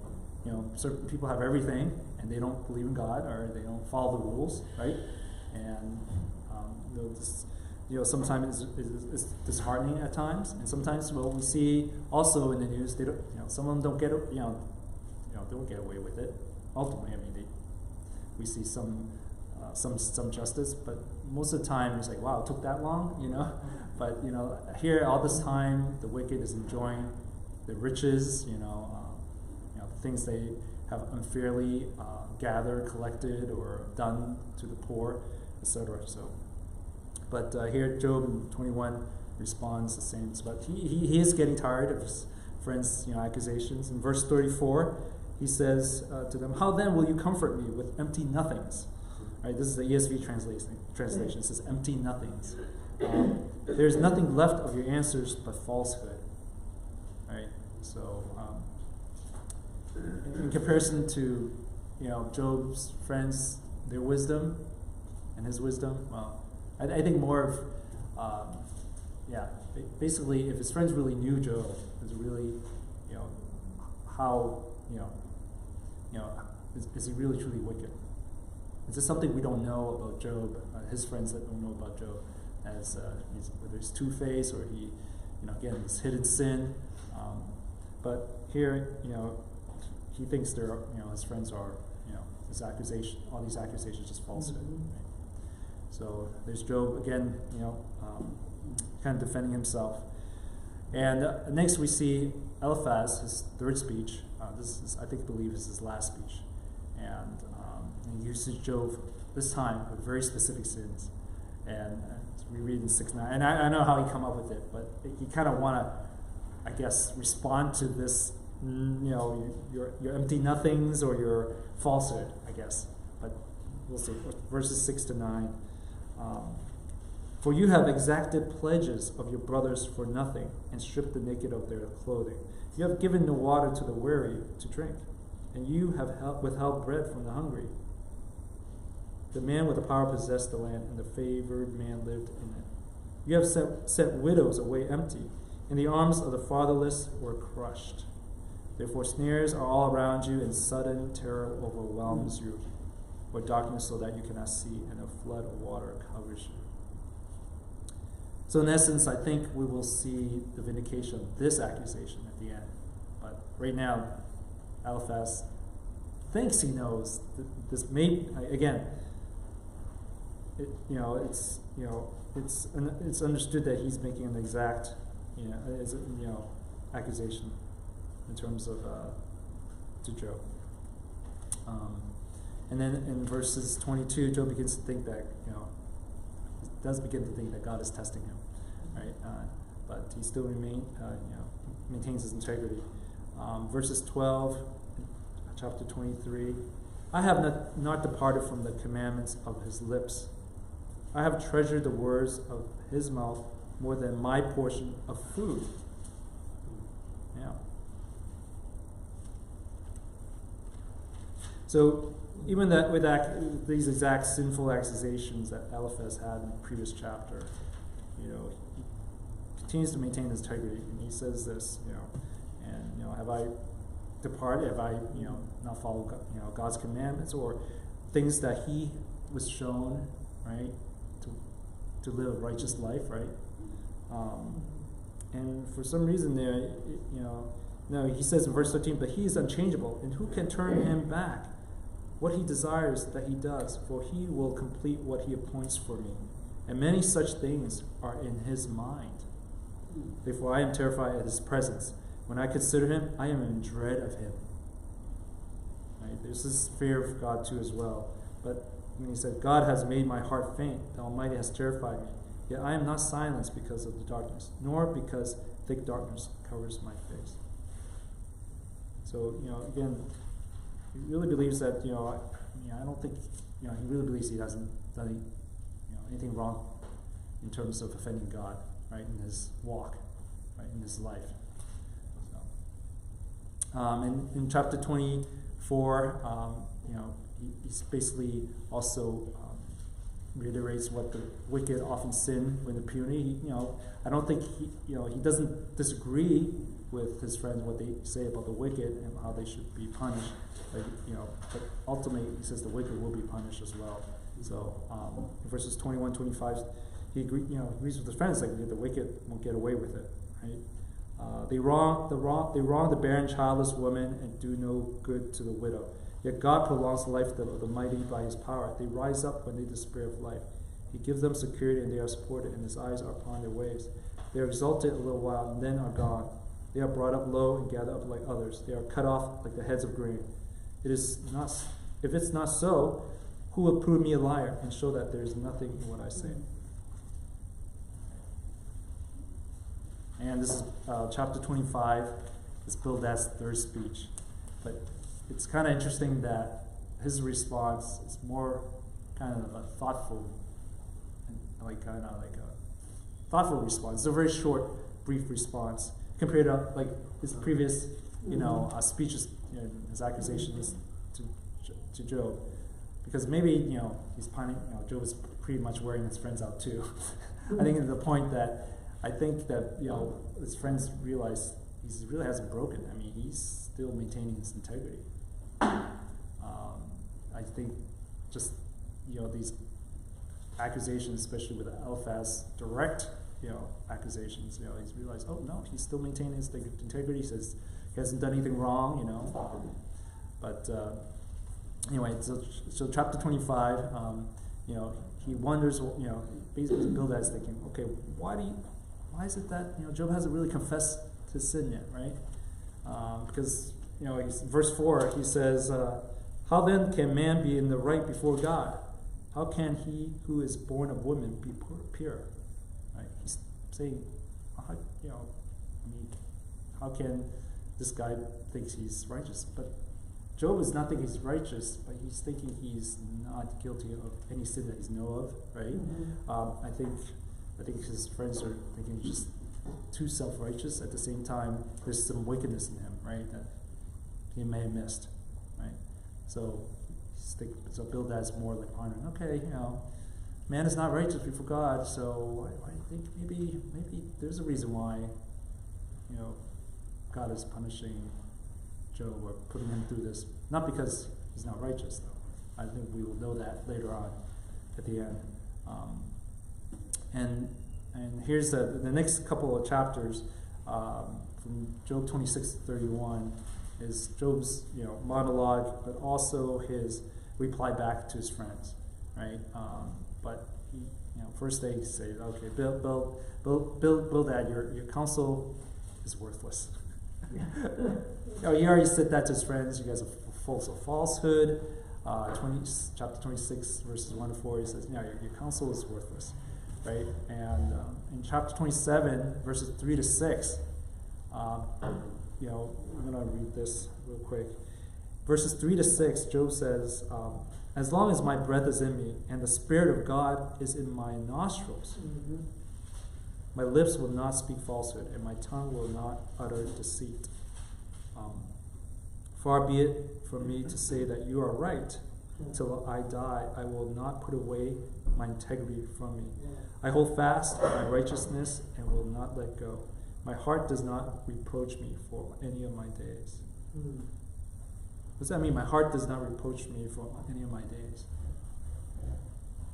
[SPEAKER 2] certain people have everything and they don't believe in God, or they don't follow the rules, right? And sometimes it's disheartening at times, and sometimes we see also in the news, they don't, some of them don't get, they don't get away with it. Ultimately, we see some justice, but most of the time it's like, wow, it took that long, But here all this time, the wicked is enjoying the riches, the things they have unfairly gathered, collected, or done to the poor, etc. So, but here Job in 21 responds the same. But he is getting tired of his friends' accusations. In verse 34, he says to them, "How then will you comfort me with empty nothings?" Right, this is the ESV translation. It says empty nothings. There's nothing left of your answers but falsehood. Right? So, in comparison to, Job's friends, their wisdom and his wisdom, well, I think more of, basically, if his friends really knew Job, is really, how, is he really truly wicked? Is this something we don't know about Job? His friends that don't know about Job, as whether he's two-faced or he, again, this hidden sin. But here, he thinks his friends are, his accusation, all these accusations, just falsehood.
[SPEAKER 4] Mm-hmm.
[SPEAKER 2] Right? So there's Job again, kind of defending himself. And next we see Eliphaz, his third speech. This is, I believe, is his last speech, and he uses Job this time with very specific sins. And we read in 6:9, and I know how he come up with it, but he kind of want to, I guess, respond to this, your empty nothings or your falsehood, I guess. But we'll see. Verses 6 to 9. For you have exacted pledges of your brothers for nothing, and stripped the naked of their clothing. You have given no water to the weary to drink, and you have withheld bread from the hungry. The man with the power possessed the land, and the favored man lived in it. You have set widows away empty, and the arms of the fatherless were crushed. Therefore snares are all around you, and sudden terror overwhelms you, or darkness so that you cannot see, and a flood of water covers you. So in essence, I think we will see the vindication of this accusation at the end. But right now, Eliphaz thinks he knows that this may, again, it's understood that he's making an exact, accusation in terms of to Job. And then in verses 22, Job begins to think that, he does begin to think that God is testing him, right? but he still maintains his integrity. Verses 12, chapter 23. I have not departed from the commandments of his lips. I have treasured the words of his mouth more than my portion of food. Yeah. So even that with these exact sinful accusations that Eliphaz had in the previous chapter, he continues to maintain his integrity, and he says this, and have I departed? Have I not followed God's commandments, or things that he was shown, right, to live a righteous life, right? And for some reason there, no, he says in verse 13, but he is unchangeable, and who can turn him back? What he desires that he does, for he will complete what he appoints for me. And many such things are in his mind. Therefore I am terrified at his presence. When I consider him, I am in dread of him. Right? There's this fear of God too as well. But when he said, God has made my heart faint, the Almighty has terrified me. Yet I am not silenced because of the darkness, nor because thick darkness covers my face. So, again, he really believes that, I don't think, he really believes he hasn't done anything wrong in terms of offending God, right, in his walk, right, in his life. So, and in chapter 24, he's basically also reiterates what the wicked often sin with impunity. I don't think he doesn't disagree with his friends what they say about the wicked and how they should be punished. But ultimately he says the wicked will be punished as well. So in verses 21, 25, he agrees with his friends like the wicked won't get away with it, right? They wrong the barren childless woman and do no good to the widow. Yet God prolongs the life of the mighty by his power. They rise up when they despair of life. He gives them security and they are supported, and his eyes are upon their ways. They are exalted a little while and then are gone. They are brought up low and gathered up like others. They are cut off like the heads of grain. If it's not so, who will prove me a liar and show that there is nothing in what I say? And this is chapter 25. It's Bildad's third speech. But it's kind of interesting that his response is more kind of a thoughtful, thoughtful response. It's a very short, brief response compared to like his previous, speeches, his accusations to Job, because maybe he's planning. Job is pretty much wearing his friends out too. I think to the point that his friends realize he really hasn't broken. I mean, he's still maintaining his integrity. I think just these accusations, especially with Eliphaz, direct accusations. He's realized, oh no, he's still maintaining his integrity. He says he hasn't done anything wrong. But anyway, so chapter 25. He wonders. Basically, Bildad's thinking, okay, why is it that Job hasn't really confessed his sin yet, right? Because verse 4, he says, how then can man be in the right before God? How can he who is born of woman be pure? Right? He's saying, how can this guy thinks he's righteous? But Job is not thinking he's righteous, but he's thinking he's not guilty of any sin that he's know of, right? Mm-hmm. I think his friends are thinking he's just too self-righteous. At the same time, there's some wickedness in him, right, that he may have missed, right? So Bildad's more like pondering, okay, man is not righteous before God, so I think maybe there's a reason why, God is punishing Job or putting him through this. Not because he's not righteous, though. I think we will know that later on at the end. And here's the next couple of chapters from Job 26 to 31 is Job's monologue, but also his reply back to his friends, right? But he, first they say, okay, Bildad, your counsel is worthless. He already said that to his friends. You guys are full of falsehood. Chapter 26, verses 1 to 4, he says, your counsel is worthless. right? And in chapter 27, verses 3 to 6, you know, I'm going to read this real quick. Verses 3 to 6, Job says, as long as my breath is in me and the Spirit of God is in my nostrils, my lips will not speak falsehood and my tongue will not utter deceit. Far be it from me to say that you are right. Till I die, I will not put away my integrity from me. I hold fast my righteousness and will not let go. My heart does not reproach me for any of my days. What does that mean? My heart does not reproach me for any of my days.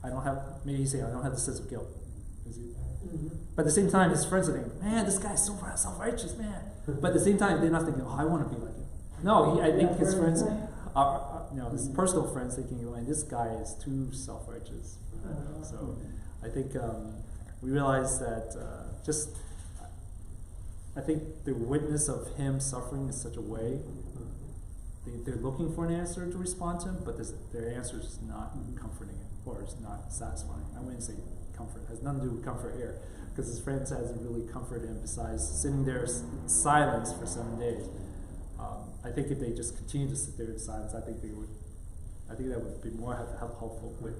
[SPEAKER 2] I don't have, maybe you say, I don't have the sense of guilt. But at the same time, his friends are thinking, man, this guy's so self-righteous, man. But at the same time, they're not thinking, oh, I want to be like him. No, I think his friends are, you know, his personal friends thinking, man, this guy is too self-righteous. So I think we realize that I think the witness of him suffering in such a way, they're looking for an answer to respond to him, but their answer is not comforting him, or is not satisfying. I wouldn't say comfort. It has nothing to do with comfort here, because his friends hasn't really comforted him besides sitting there in silence for 7 days. I think if they just continue to sit there in silence, I think that would be more helpful with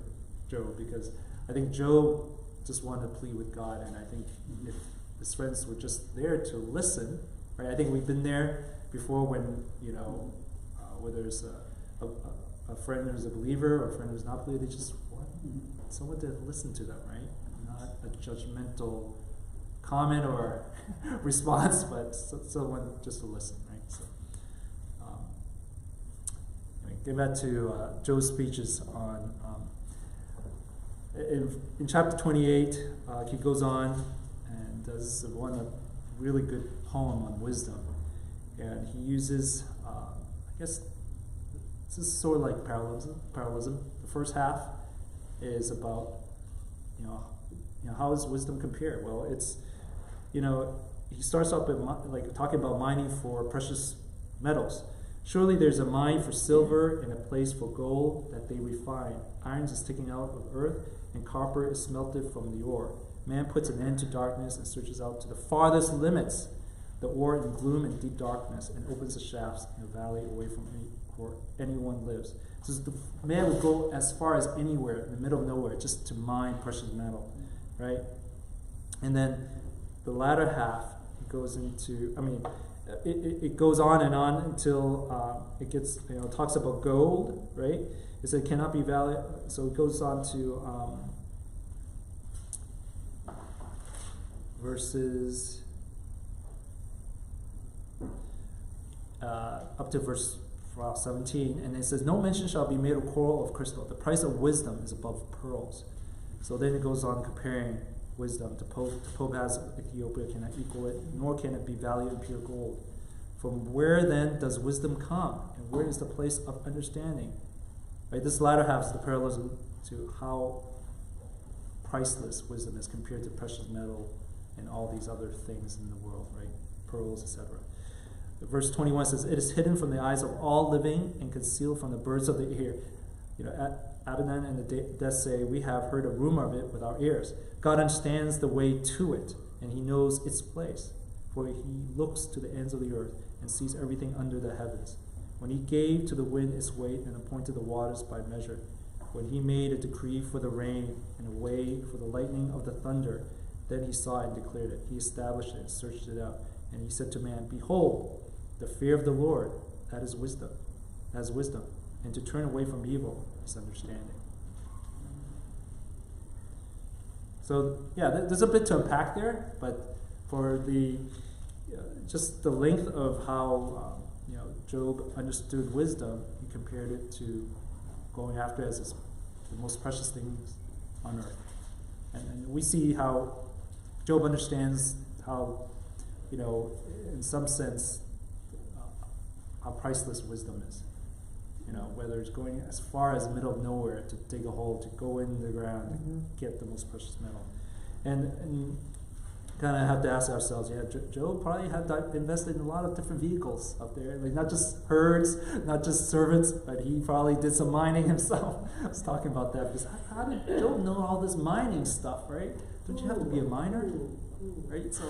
[SPEAKER 2] Job, because I think Job just wanted to plead with God, and I think if his friends were just there to listen, right? I think we've been there before when, you know, whether it's a friend who's a believer or a friend who's not a believer, they just want someone to listen to them, right? Not a judgmental comment or response, but someone just to listen, right? So, get back to Job's speeches on, in chapter 28, he goes on and does a really good poem on wisdom. And he uses, I guess, this is sort of like parallelism. The first half is about, you know, how does wisdom compare? Well, it's, you know, he starts off like talking about mining for precious metals. Surely there's a mine for silver and a place for gold that they refine. Iron is sticking out of earth, and copper is smelted from the ore. Man puts an end to darkness and searches out to the farthest limits, the ore in gloom and deep darkness, and opens the shafts in a valley away from where anyone lives. So the man would go as far as anywhere in the middle of nowhere just to mine precious metal, right? And then the latter half goes into, it goes on and on until it gets, you know, talks about gold, right? It said it cannot be valid. So it goes on to verses up to verse 17, and it says, no mention shall be made of coral of crystal. The price of wisdom is above pearls. So then it goes on comparing wisdom. The topaz of Ethiopia cannot equal it, nor can it be valued in pure gold. From where then does wisdom come, and where is the place of understanding? Right, this latter half is the parallelism to how priceless wisdom is compared to precious metal and all these other things in the world, right? Pearls, etc. Verse 21 says, it is hidden from the eyes of all living and concealed from the birds of the air. You know, Abaddon and the death say, we have heard a rumor of it with our ears. God understands the way to it, and he knows its place. For he looks to the ends of the earth and sees everything under the heavens. When he gave to the wind its weight and appointed the waters by measure, when he made a decree for the rain and a way for the lightning of the thunder, then he saw it and declared it. He established it and searched it out. And he said to man, behold, the fear of the Lord, that is wisdom. That is wisdom. And to turn away from evil is understanding. So, yeah, there's a bit to unpack there, but for the just the length of how you know, Job understood wisdom, he compared it to going after as the most precious things on earth. And we see how Job understands how, you know, in some sense, how priceless wisdom is. You know, whether it's going as far as the middle of nowhere to dig a hole, to go in the ground and get the most precious metal. And kind of have to ask ourselves, Job probably had invested in a lot of different vehicles up there, like not just herds, not just servants, but he probably did some mining himself. I was talking about that because how did Job know all this mining stuff, right? Don't you have to be a miner, right? So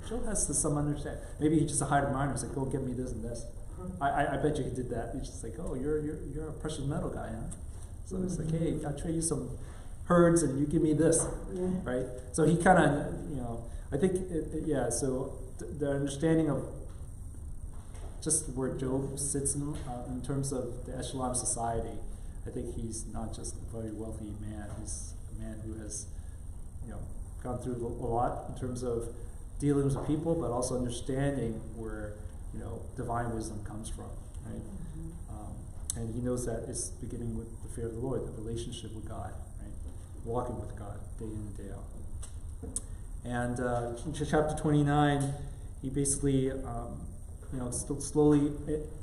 [SPEAKER 2] Job has some understanding. Maybe he just hired a miner. He's like, go get me this and this. I bet you he did that. He's just like, oh, you're a precious metal guy, huh? So it's like, hey, I'll trade you some herds and you give me this, right? So he kind of, I think, so the understanding of just where Job sits in terms of the echelon of society, I think he's not just a very wealthy man. He's a man who has, gone through a lot in terms of dealing with people, but also understanding where, divine wisdom comes from, right? And he knows that it's beginning with the fear of the Lord, the relationship with God, right? Walking with God day in and day out. And in chapter 29, he basically, slowly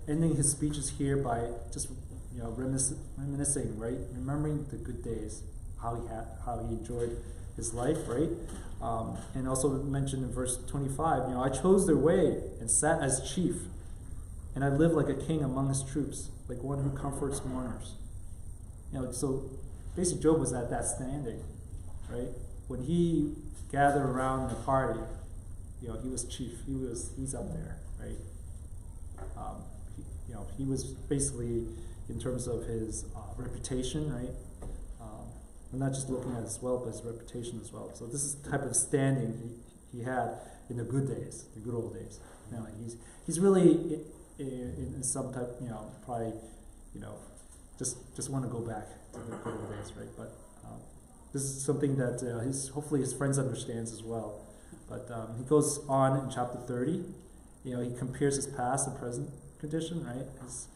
[SPEAKER 2] ending his speeches here by just, reminiscing, right? Remembering the good days, how he enjoyed his life, right? And also mentioned in verse 25, I chose their way and sat as chief, and I lived like a king among his troops, like one who comforts mourners. So basically Job was at that standing, right? When he gathered around the party, he was chief. He's up there, right? He was basically, in terms of his reputation, right? We're not just looking at his wealth, but his reputation as well. So this is the type of standing he had in the good days, the good old days. He's really in some type, probably, just want to go back to the good old days, right? But this is something that hopefully his friends understands as well. But he goes on in chapter 30. He compares his past and present condition, right? It's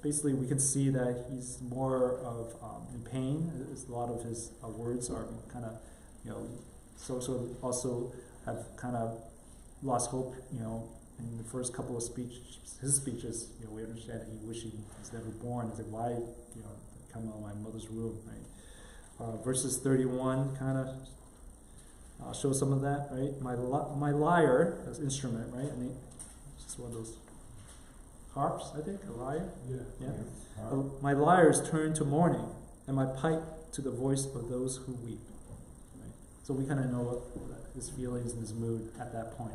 [SPEAKER 2] basically we can see that he's more of in pain. A lot of his words are kind of, so also have kind of lost hope, in the first couple of his speeches, we understand that he wished he was never born. He's like, why, come out of my mother's womb, right? Verses 31 kind of shows some of that, right? My lyre, as instrument, right? It's just one of those harps, I think, a lyre. Yeah. My lyre is turned to mourning, and my pipe to the voice of those who weep. Right? So we kind of know his feelings and his mood at that point.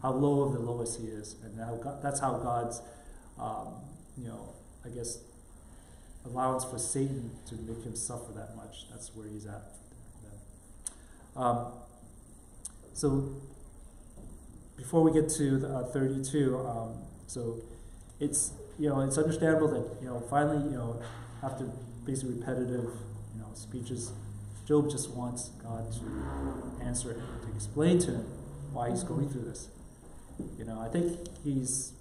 [SPEAKER 2] How low of the lowest he is, and that's how God's, I guess, allowance for Satan to make him suffer that much. That's where he's at. So before we get to the 32, so it's it's understandable that finally after basically repetitive speeches, Job just wants God to answer him, to explain to him why he's going through this. I think he's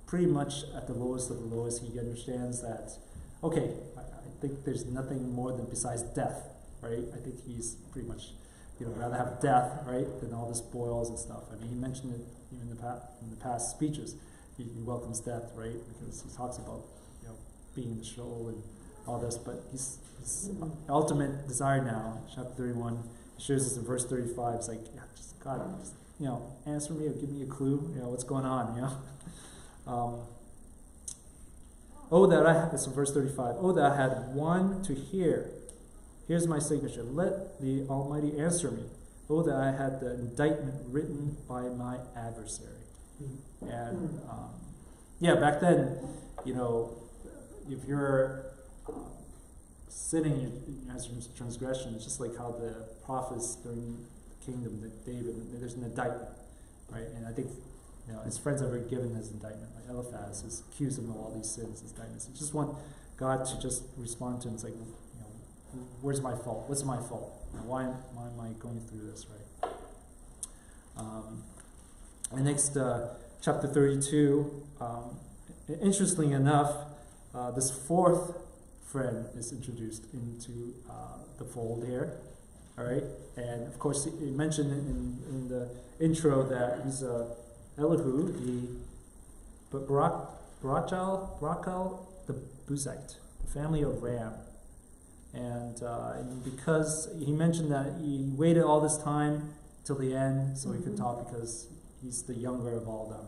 [SPEAKER 2] pretty much at the lowest of the lowest. He understands that, okay, I think there's nothing more than besides death, right? I think he's pretty much, rather have death, right, than all this boils and stuff. I mean, he mentioned it even in the past speeches. He welcomes death, right, because he talks about, being in the Sheol and all this. But his ultimate desire now, chapter 31, shows us in verse 35. It's like, just God, just, answer me or give me a clue, what's going on, Oh, that I had, this is verse 35, oh, that I had one to hear. Here's my signature. Let the Almighty answer me. Oh, that I had the indictment written by my adversary. And, back then, if you're sinning as transgression, it's just like how the prophets during the kingdom, that David, there's an indictment, right? And I think, his friends have already given his indictment. Like Eliphaz has accused him of all these sins, indictments. I just want God to just respond to him. It's like, where's my fault? What's my fault? Why am I going through this, right? And next, chapter 32, interestingly enough, this fourth friend is introduced into the fold here. All right, and of course, he mentioned in the intro that he's Elihu, the Barachal, the Buzite, the family of Ram. And because he mentioned that he waited all this time till the end so he could talk, because he's the younger of all them.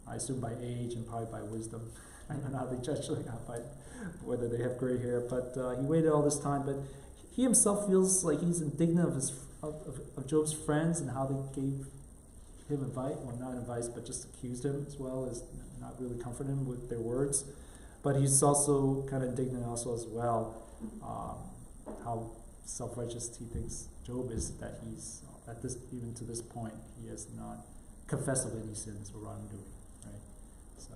[SPEAKER 2] I assume by age and probably by wisdom. I don't know how they judge by whether they have gray hair, but he waited all this time. But he himself feels like he's indignant of Job's friends and how they gave him advice, well, not advice, but just accused him as well as not really comforted him with their words. But he's also kind of indignant also as well, how self-righteous he thinks Job is, that he's even to this point he has not confessed of any sins or wrongdoing, right? So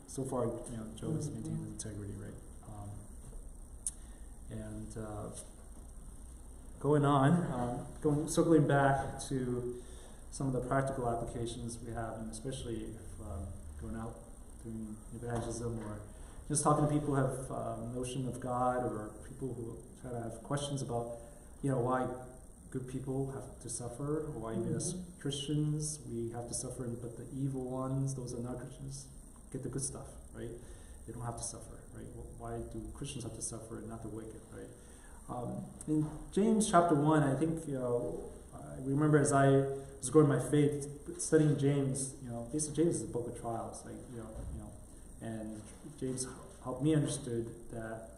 [SPEAKER 2] so far Job has maintained his integrity, right? Going on, circling back to some of the practical applications we have, and especially if going out doing evangelism or just talking to people who have a notion of God, or people who try to have questions about, why good people have to suffer, or why even as Christians we have to suffer, but the evil ones, those are not Christians, get the good stuff, right? They don't have to suffer, right? Why do Christians have to suffer and not the wicked, right? In James chapter 1, I think, I remember as I was growing my faith, studying James, basically James is a book of trials, and James helped me understood that,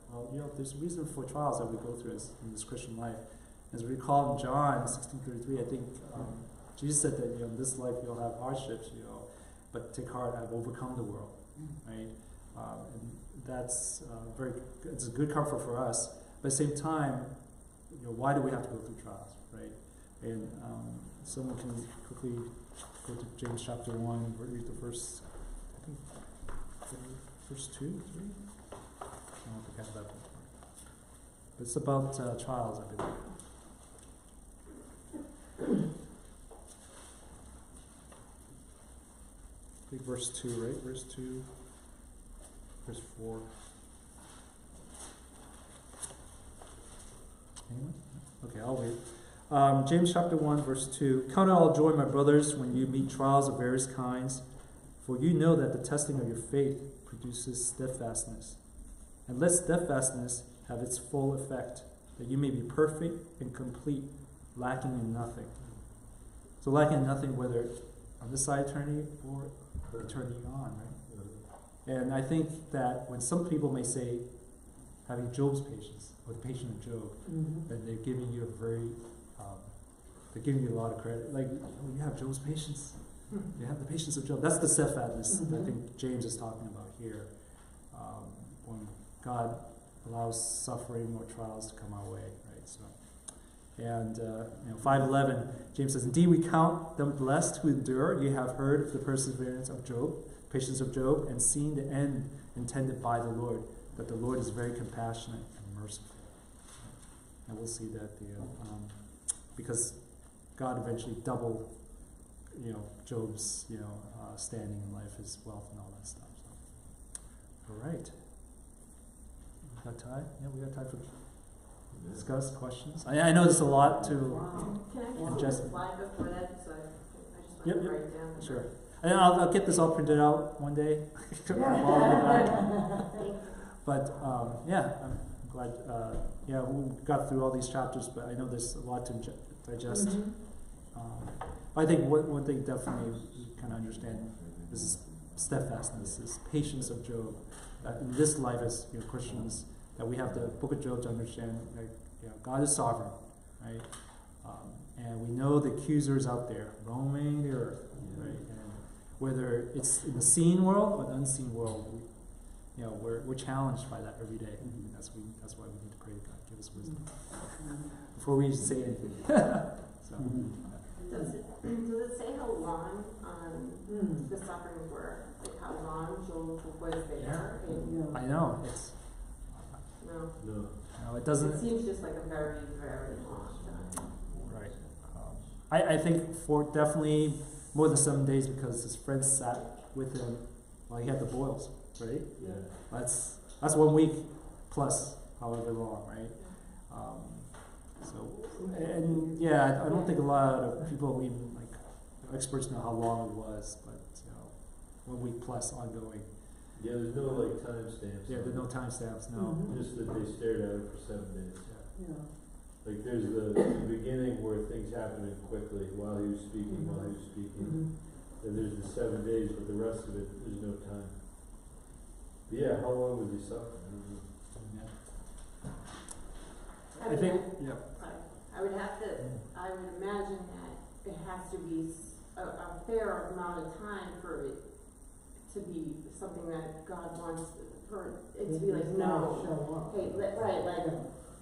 [SPEAKER 2] there's a reason for trials that we go through in this Christian life. As we recall in John 16:33, I think Jesus said that in this life you'll have hardships, but take heart, I've overcome the world, right? And that's it's a good comfort for us. But at the same time, why do we have to go through trials, right? And someone can quickly go to James chapter 1, read the verse, I think, verse 2, 3? I don't think I have that one. But it's about trials, I believe. I think verse 2, right? Verse 2, verse 4. Anyone? Okay, I'll read. James chapter 1, verse 2. Count it all joy, my brothers, when you meet trials of various kinds, for you know that the testing of your faith produces steadfastness. And let steadfastness have its full effect, that you may be perfect and complete, lacking in nothing. So lacking in nothing, whether on this side of eternity or eternity on, right? And I think that when some people may say, having Job's patience, or the patience of Job, that they're giving you they're giving you a lot of credit. Like, you have Job's patience. You have the patience of Job. That's the steadfastness that I think James is talking about here. When God allows suffering or trials to come our way, right? So, and 5:11, James says, "Indeed, we count them blessed who endure. You have heard of the perseverance of Job, patience of Job, and seen the end intended by the Lord, that the Lord is very compassionate and merciful." And we'll see that because God eventually doubled, Job's, standing in life, his wealth, and all that stuff. So, all right. We got time? Yeah, we got time for discuss questions. I know there's a lot to
[SPEAKER 3] Can I
[SPEAKER 2] ingest.
[SPEAKER 3] just slide before that? So I just want to write it down.
[SPEAKER 2] Sure. And I'll get this all printed out one day. But I'm glad. We got through all these chapters, but I know there's a lot to digest. I think one thing definitely we kind of understand is steadfastness, is patience of Job. In this life, as Christians, that we have the Book of Job to understand. God is sovereign, right? And we know the accuser is out there roaming the earth, right? And whether it's in the seen world or the unseen world, we're challenged by that every day. And that's why we need to pray to God, give us wisdom before we say anything.
[SPEAKER 3] Does it say how long the suffering were? Like how long Job was there?
[SPEAKER 2] Yeah. I know. No, it doesn't.
[SPEAKER 3] It seems just like a very, very long time.
[SPEAKER 2] Right. I think for definitely more than 7 days, because his friends sat with him while he had the boils, right?
[SPEAKER 1] Yeah.
[SPEAKER 2] That's 1 week plus however long, right? I don't think a lot of people, even experts, know how long it was, but 1 week plus ongoing.
[SPEAKER 1] Yeah, there's no like timestamps.
[SPEAKER 2] Yeah, there's no timestamps, no.
[SPEAKER 1] Just that they stared at it for 7 days.
[SPEAKER 4] Yeah.
[SPEAKER 1] Like there's the beginning where things happening quickly while he was speaking, while he was speaking. And there's the 7 days, but the rest of it, there's no time. But yeah, how long was he suffering? I don't know.
[SPEAKER 2] I think, yeah.
[SPEAKER 3] I would imagine that it has to be a fair amount of time for it to be something that God wants for it to be like, no, hey, right, like,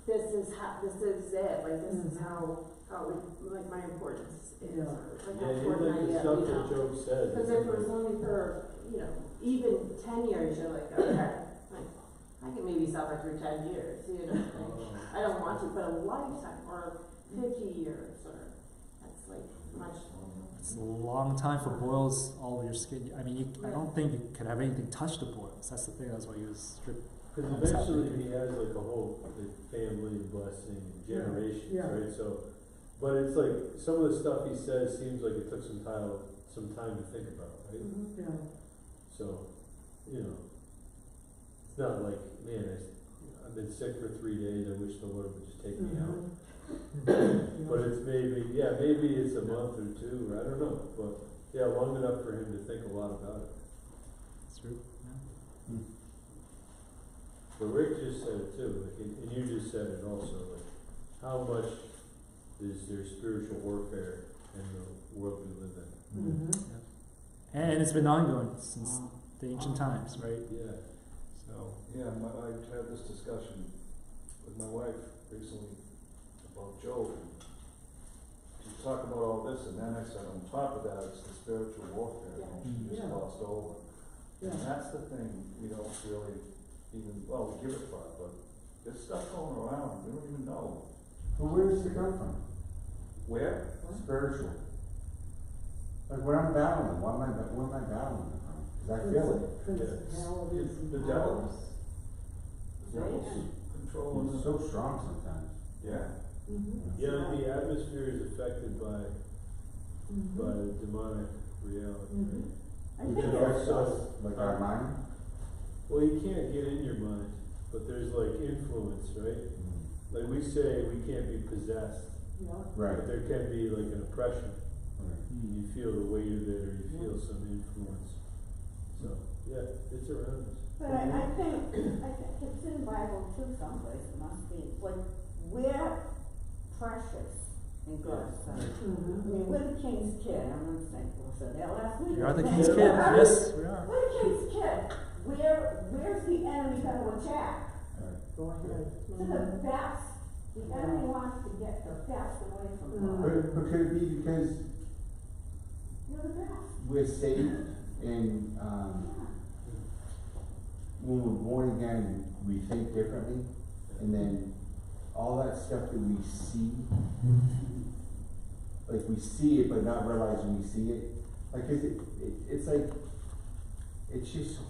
[SPEAKER 3] this is it, like, this is how it would, like, my importance is, or like how
[SPEAKER 1] Yeah,
[SPEAKER 3] important
[SPEAKER 1] like
[SPEAKER 3] I
[SPEAKER 1] the
[SPEAKER 3] am,
[SPEAKER 1] stuff
[SPEAKER 3] you
[SPEAKER 1] that
[SPEAKER 3] know.
[SPEAKER 1] Job said.
[SPEAKER 3] Because if it was only for, even 10 years, you're like, okay, like, I can maybe suffer through 10 years, like, I don't want to, but a lifetime, or 50 years, or, that's like much longer.
[SPEAKER 2] It's a long time for boils all over your skin. I mean, I don't think you could have anything touch the boils. That's the thing, that's why he was stripped.
[SPEAKER 1] Because eventually he has like a whole like, family blessing and generations, right? So, but it's like some of the stuff he says seems like it took some time to think about, right? So, it's not like, man, I've been sick for 3 days. I wish the Lord would just take me out. But it's maybe it's a month or two, or I don't know. But yeah, long enough for him to think a lot about it.
[SPEAKER 2] That's true. Yeah.
[SPEAKER 1] But Rick just said it too, like, and you just said it also, like, how much is there spiritual warfare in the world we live in?
[SPEAKER 2] And it's been ongoing since the ancient times, right?
[SPEAKER 1] Yeah.
[SPEAKER 2] So.
[SPEAKER 5] Yeah, I had this discussion with my wife recently about Job. She talked about all this, and then I said, on top of that, it's the spiritual warfare that she just glossed over. And that's the thing we don't really even, we give it thought, but there's stuff going around, we don't even know.
[SPEAKER 6] Well, where does it come from?
[SPEAKER 5] Where?
[SPEAKER 6] Spiritual. Like when I'm battling, where am I battling it from? Because I feel it.
[SPEAKER 5] The devil's controlling
[SPEAKER 6] It's so strong sometimes.
[SPEAKER 5] Yeah.
[SPEAKER 1] Yeah, the atmosphere is affected by the demonic reality, right?
[SPEAKER 6] It affects us, like our mind.
[SPEAKER 1] Well, you can't get in your mind, but there's like influence, right? Like we say we can't be possessed,
[SPEAKER 6] Right.
[SPEAKER 1] but there can be like an oppression.
[SPEAKER 6] Right.
[SPEAKER 1] You feel the weight of it, or you feel some influence. So, yeah, it's around us.
[SPEAKER 4] But I think it's in the Bible too someplace, it must be, like, we're precious in God's sight. I mean, we're the king's kid, I'm gonna say, well, said that last week.
[SPEAKER 2] We are the king's kid, yes, we are.
[SPEAKER 4] We're the king's kid, where's the enemy gonna attack?
[SPEAKER 6] Go ahead.
[SPEAKER 4] To the best, the enemy wants to get the best away from God.
[SPEAKER 6] But could it be because
[SPEAKER 4] You're the best.
[SPEAKER 6] we're saved and when we're born again, we think differently, and then all that stuff that we see, like we see it but not realizing we see it, like it's like, it's just so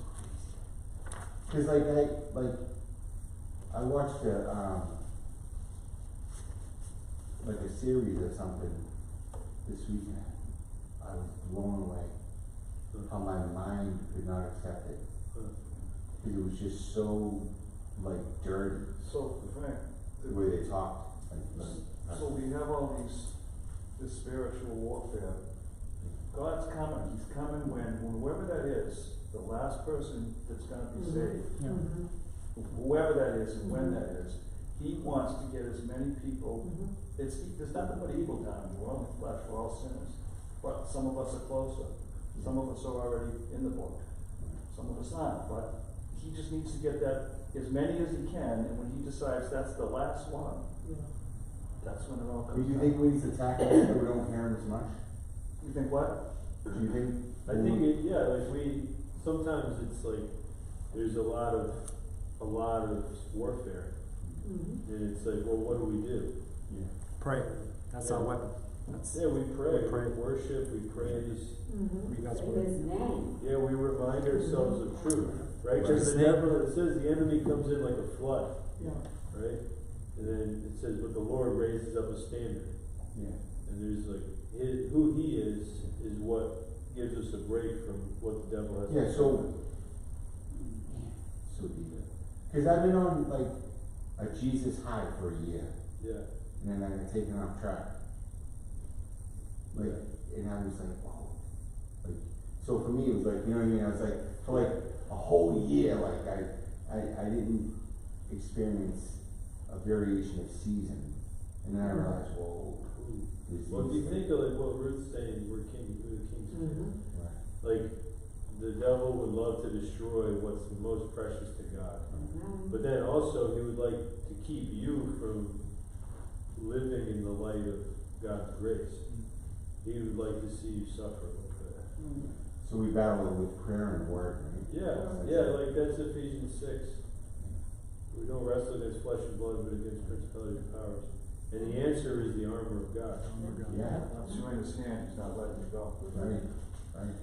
[SPEAKER 6] crazy. Cause I watched like a series or something this weekend. I was blown away how my mind could not accept it. Because it was just so, like, dirty,
[SPEAKER 5] So, Frank,
[SPEAKER 6] the way they talked.
[SPEAKER 5] so we have all this spiritual warfare. God's coming, he's coming whoever that is, the last person that's gonna be saved, whoever that is and when that is, he wants to get as many people, there's nothing but evil down here, we're only flesh, we're all sinners. But some of us are closer, some of us are already in the book, some of us aren't, but he just needs to get that, as many as he can, and when he decides that's the last one, that's when it all
[SPEAKER 6] Do
[SPEAKER 5] comes
[SPEAKER 6] you
[SPEAKER 5] out.
[SPEAKER 6] think when he's attacking us that we don't hear him as much?
[SPEAKER 5] You think what?
[SPEAKER 6] Do you think?
[SPEAKER 1] I think sometimes it's like, there's a lot of warfare, and it's like, well, what do we do?
[SPEAKER 2] Pray. That's our weapon.
[SPEAKER 1] Yeah, we pray,
[SPEAKER 2] We pray.
[SPEAKER 1] we worship, we praise.
[SPEAKER 2] Read God's
[SPEAKER 4] In
[SPEAKER 2] word.
[SPEAKER 4] his name.
[SPEAKER 1] Yeah, we remind ourselves of truth, right? Because the
[SPEAKER 2] Right.
[SPEAKER 1] devil, it says the enemy comes in like a flood, right? And then it says, but the Lord raises up a standard.
[SPEAKER 6] Yeah.
[SPEAKER 1] And there's like, who he is what gives us a break from what the devil has.
[SPEAKER 6] Yeah, so so deep. Cause I've been on like a Jesus high for a year,
[SPEAKER 1] Yeah.
[SPEAKER 6] and then I got taken off track. Like, and I was like, whoa. Like, so for me, it was like, you know what I mean? I was like, for like a whole year, like I didn't experience a variation of season. And then I realized, whoa.
[SPEAKER 1] Well, if you think of like what Ruth's saying, we're the king's kingdom.
[SPEAKER 6] Right.
[SPEAKER 1] Like, the devil would love to destroy what's most precious to God. But then also, he would like to keep you from living in the light of God's grace. He would like to see you suffer a little bit.
[SPEAKER 6] So we battle it with prayer and word, right?
[SPEAKER 1] Yeah, like that's Ephesians 6. We don't wrestle against flesh and blood, but against principalities and powers. And the answer is the armor of God.
[SPEAKER 6] Yeah.
[SPEAKER 5] Once you're in his hand, he's not letting you go.
[SPEAKER 6] Right, right.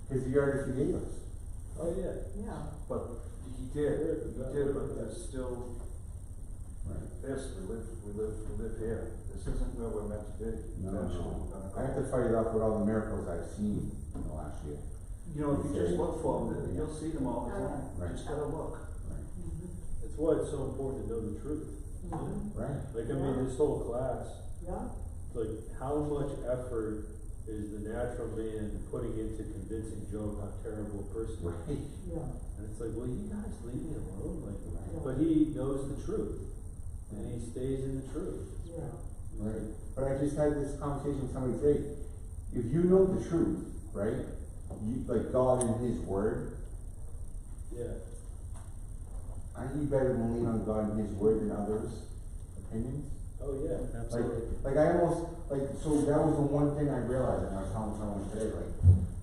[SPEAKER 6] Because he already forgave us.
[SPEAKER 1] Oh, yeah.
[SPEAKER 4] Yeah.
[SPEAKER 5] But he did, but there's still,
[SPEAKER 6] Right.
[SPEAKER 5] this, we live here. This isn't where we're meant to be.
[SPEAKER 6] No,
[SPEAKER 5] Eventually,
[SPEAKER 6] no.
[SPEAKER 5] we're gonna
[SPEAKER 6] I have
[SPEAKER 5] go.
[SPEAKER 6] to fight it off with all the miracles I've seen in the last year.
[SPEAKER 5] You know, if you just look for them, you'll see them all the time.
[SPEAKER 6] Right.
[SPEAKER 5] You just gotta look.
[SPEAKER 6] Right.
[SPEAKER 1] That's why it's so important to know the truth.
[SPEAKER 6] Right.
[SPEAKER 1] Like, I mean, this whole class,
[SPEAKER 4] Yeah.
[SPEAKER 1] like, how much effort is the natural man putting into convincing Job how terrible a person he is?
[SPEAKER 6] Right.
[SPEAKER 4] Yeah.
[SPEAKER 1] And it's like, well, you guys leave me alone. Like,
[SPEAKER 6] Right.
[SPEAKER 1] but he knows the truth, and he stays in the truth.
[SPEAKER 4] Yeah.
[SPEAKER 6] Right. But I just had this conversation with somebody today. If you know the truth, right? You, like God and His Word,
[SPEAKER 1] Yeah.
[SPEAKER 6] aren't you better to lean on God and His Word than others' opinions?
[SPEAKER 1] Oh, yeah.
[SPEAKER 6] Like I almost, like, so that was the one thing I realized, and I was telling someone today, like,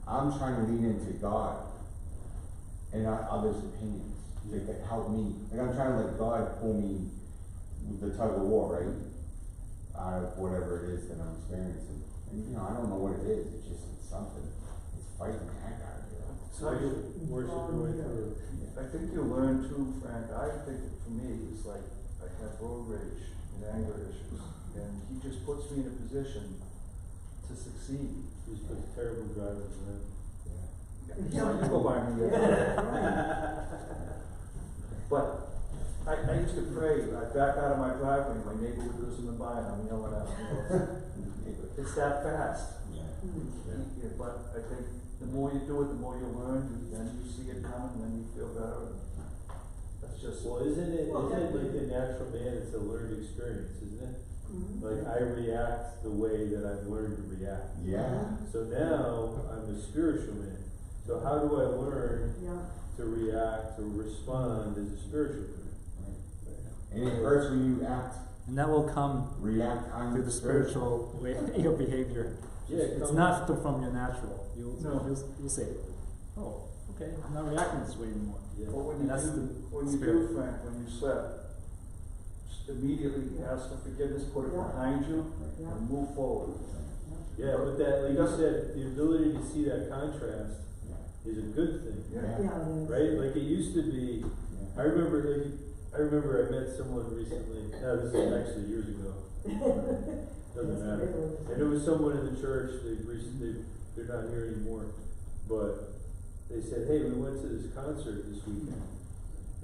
[SPEAKER 6] I'm trying to lean into God and not others' opinions to help me. Like, I'm trying to let God pull me with the tug of war, right? Out of whatever it is that I'm experiencing. And, you know, I don't know what it is, it's just something. It's fighting the heck out of you.
[SPEAKER 5] So you,
[SPEAKER 1] Worship your way through.
[SPEAKER 5] I think you learn too, Frank. I think for me, it's like I have road rage and anger issues, and he just puts me in a position to succeed.
[SPEAKER 1] Just puts terrible drivers in.
[SPEAKER 5] So you go by me. But I used to pray. I back out of my driveway, my neighbor would listen to mine. I'm yelling at him. It's that fast. Yeah, but I think the more you do it, the more you learn, then you see it coming, then you feel better. That's just.
[SPEAKER 1] Well, isn't it like the natural man? It's a learned experience, isn't it? Like, I react the way that I've learned to react.
[SPEAKER 6] Yeah.
[SPEAKER 1] So now I'm a spiritual man. So how do I learn to react or respond as a spiritual man?
[SPEAKER 6] And it hurts when you act,
[SPEAKER 2] And that will come
[SPEAKER 6] react
[SPEAKER 2] through the spiritual way your behavior.
[SPEAKER 1] Yeah,
[SPEAKER 2] It's not from your natural. You'll say, oh, okay, I'm not reacting this way anymore.
[SPEAKER 1] Yeah.
[SPEAKER 5] But when
[SPEAKER 2] And
[SPEAKER 5] you
[SPEAKER 2] that's
[SPEAKER 5] do,
[SPEAKER 2] the
[SPEAKER 5] when you
[SPEAKER 2] spirit.
[SPEAKER 5] do, Frank, when you slip, just immediately ask for forgiveness, put it behind you, and move forward.
[SPEAKER 1] Yeah, but that, like you said, the ability to see that contrast is a good thing, right? Like, it used to be, I remember I met someone recently, no, this is actually years ago. Doesn't matter. And it was someone in the church, they're not here anymore, but they said, hey, we went to this concert this weekend.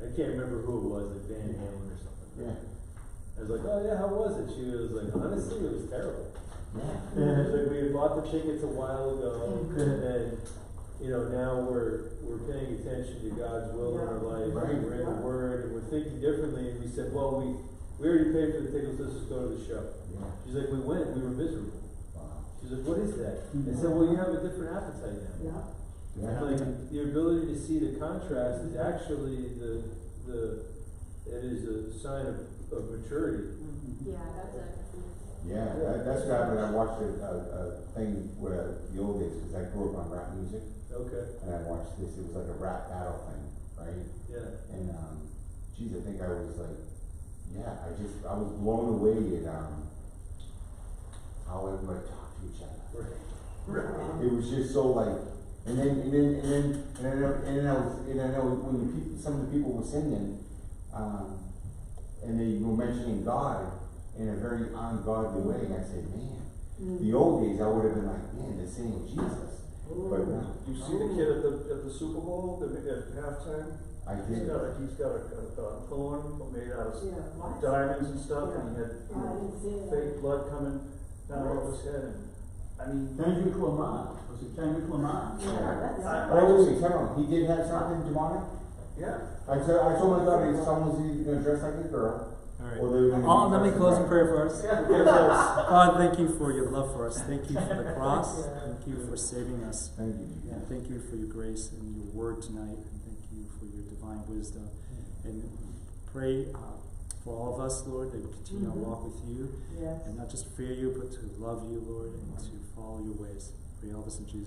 [SPEAKER 1] I can't remember who it was, like Van Halen or something.
[SPEAKER 6] Yeah.
[SPEAKER 1] I was like, oh yeah, how was it? She was like, honestly, it was terrible.
[SPEAKER 6] Yeah.
[SPEAKER 1] And it's like, we had bought the tickets a while ago, and you know, now we're paying attention to God's will in our life.
[SPEAKER 6] Right.
[SPEAKER 1] We're in the Word, and we're thinking differently. And we said, well, we already paid for the tickets. Let's just go to the show.
[SPEAKER 6] Yeah.
[SPEAKER 1] She's like, we went. We were miserable.
[SPEAKER 6] Wow.
[SPEAKER 1] She's like, what is that? I said, well, you have a different appetite now.
[SPEAKER 6] Yeah.
[SPEAKER 1] Like, the ability to see the contrast is actually it is a sign of maturity.
[SPEAKER 3] Yeah, that's it.
[SPEAKER 6] Yeah, that's what happened. I watched a thing where the old days, because I grew up on rap music,
[SPEAKER 1] Okay.
[SPEAKER 6] and I watched this. It was like a rap battle thing, right?
[SPEAKER 1] Yeah.
[SPEAKER 6] And geez, I think I was like, I was blown away at how everybody talked to each other.
[SPEAKER 1] Right.
[SPEAKER 6] It was just so like, and then I know when some of the people were singing, and they were mentioning God in a very ungodly way, and I said, man, the old days I would have been like, man, they're saying Jesus, but no.
[SPEAKER 5] You see the kid at the Super Bowl at halftime?
[SPEAKER 6] I
[SPEAKER 5] He's
[SPEAKER 6] did.
[SPEAKER 5] got a thorn made out of
[SPEAKER 3] Yeah, what?
[SPEAKER 5] diamonds and stuff, and he had
[SPEAKER 3] I didn't see that.
[SPEAKER 5] fake blood coming down over his head, and, I mean,
[SPEAKER 7] Kendrick Lamar, was it Kendrick Lamar?
[SPEAKER 3] Yeah, that's.
[SPEAKER 6] Oh, wait, tell him, he did have something demonic?
[SPEAKER 5] yeah.
[SPEAKER 6] I told my daughter, if someone was either gonna dress like a girl,
[SPEAKER 2] All
[SPEAKER 6] or
[SPEAKER 2] right.
[SPEAKER 6] they were gonna.
[SPEAKER 2] Oh,
[SPEAKER 6] be
[SPEAKER 2] let me
[SPEAKER 6] dressed
[SPEAKER 2] close in
[SPEAKER 6] like-
[SPEAKER 2] prayer for us. God, thank you for your love for us. Thank you for the cross. Thank you for saving us.
[SPEAKER 6] Thank you, Jesus.
[SPEAKER 2] And thank you for your grace and your word tonight. And thank you for your divine wisdom. And pray for all of us, Lord, that we continue our walk with you.
[SPEAKER 3] Yes.
[SPEAKER 2] And not just fear you, but to love you, Lord, and to follow your ways. Pray all this in Jesus'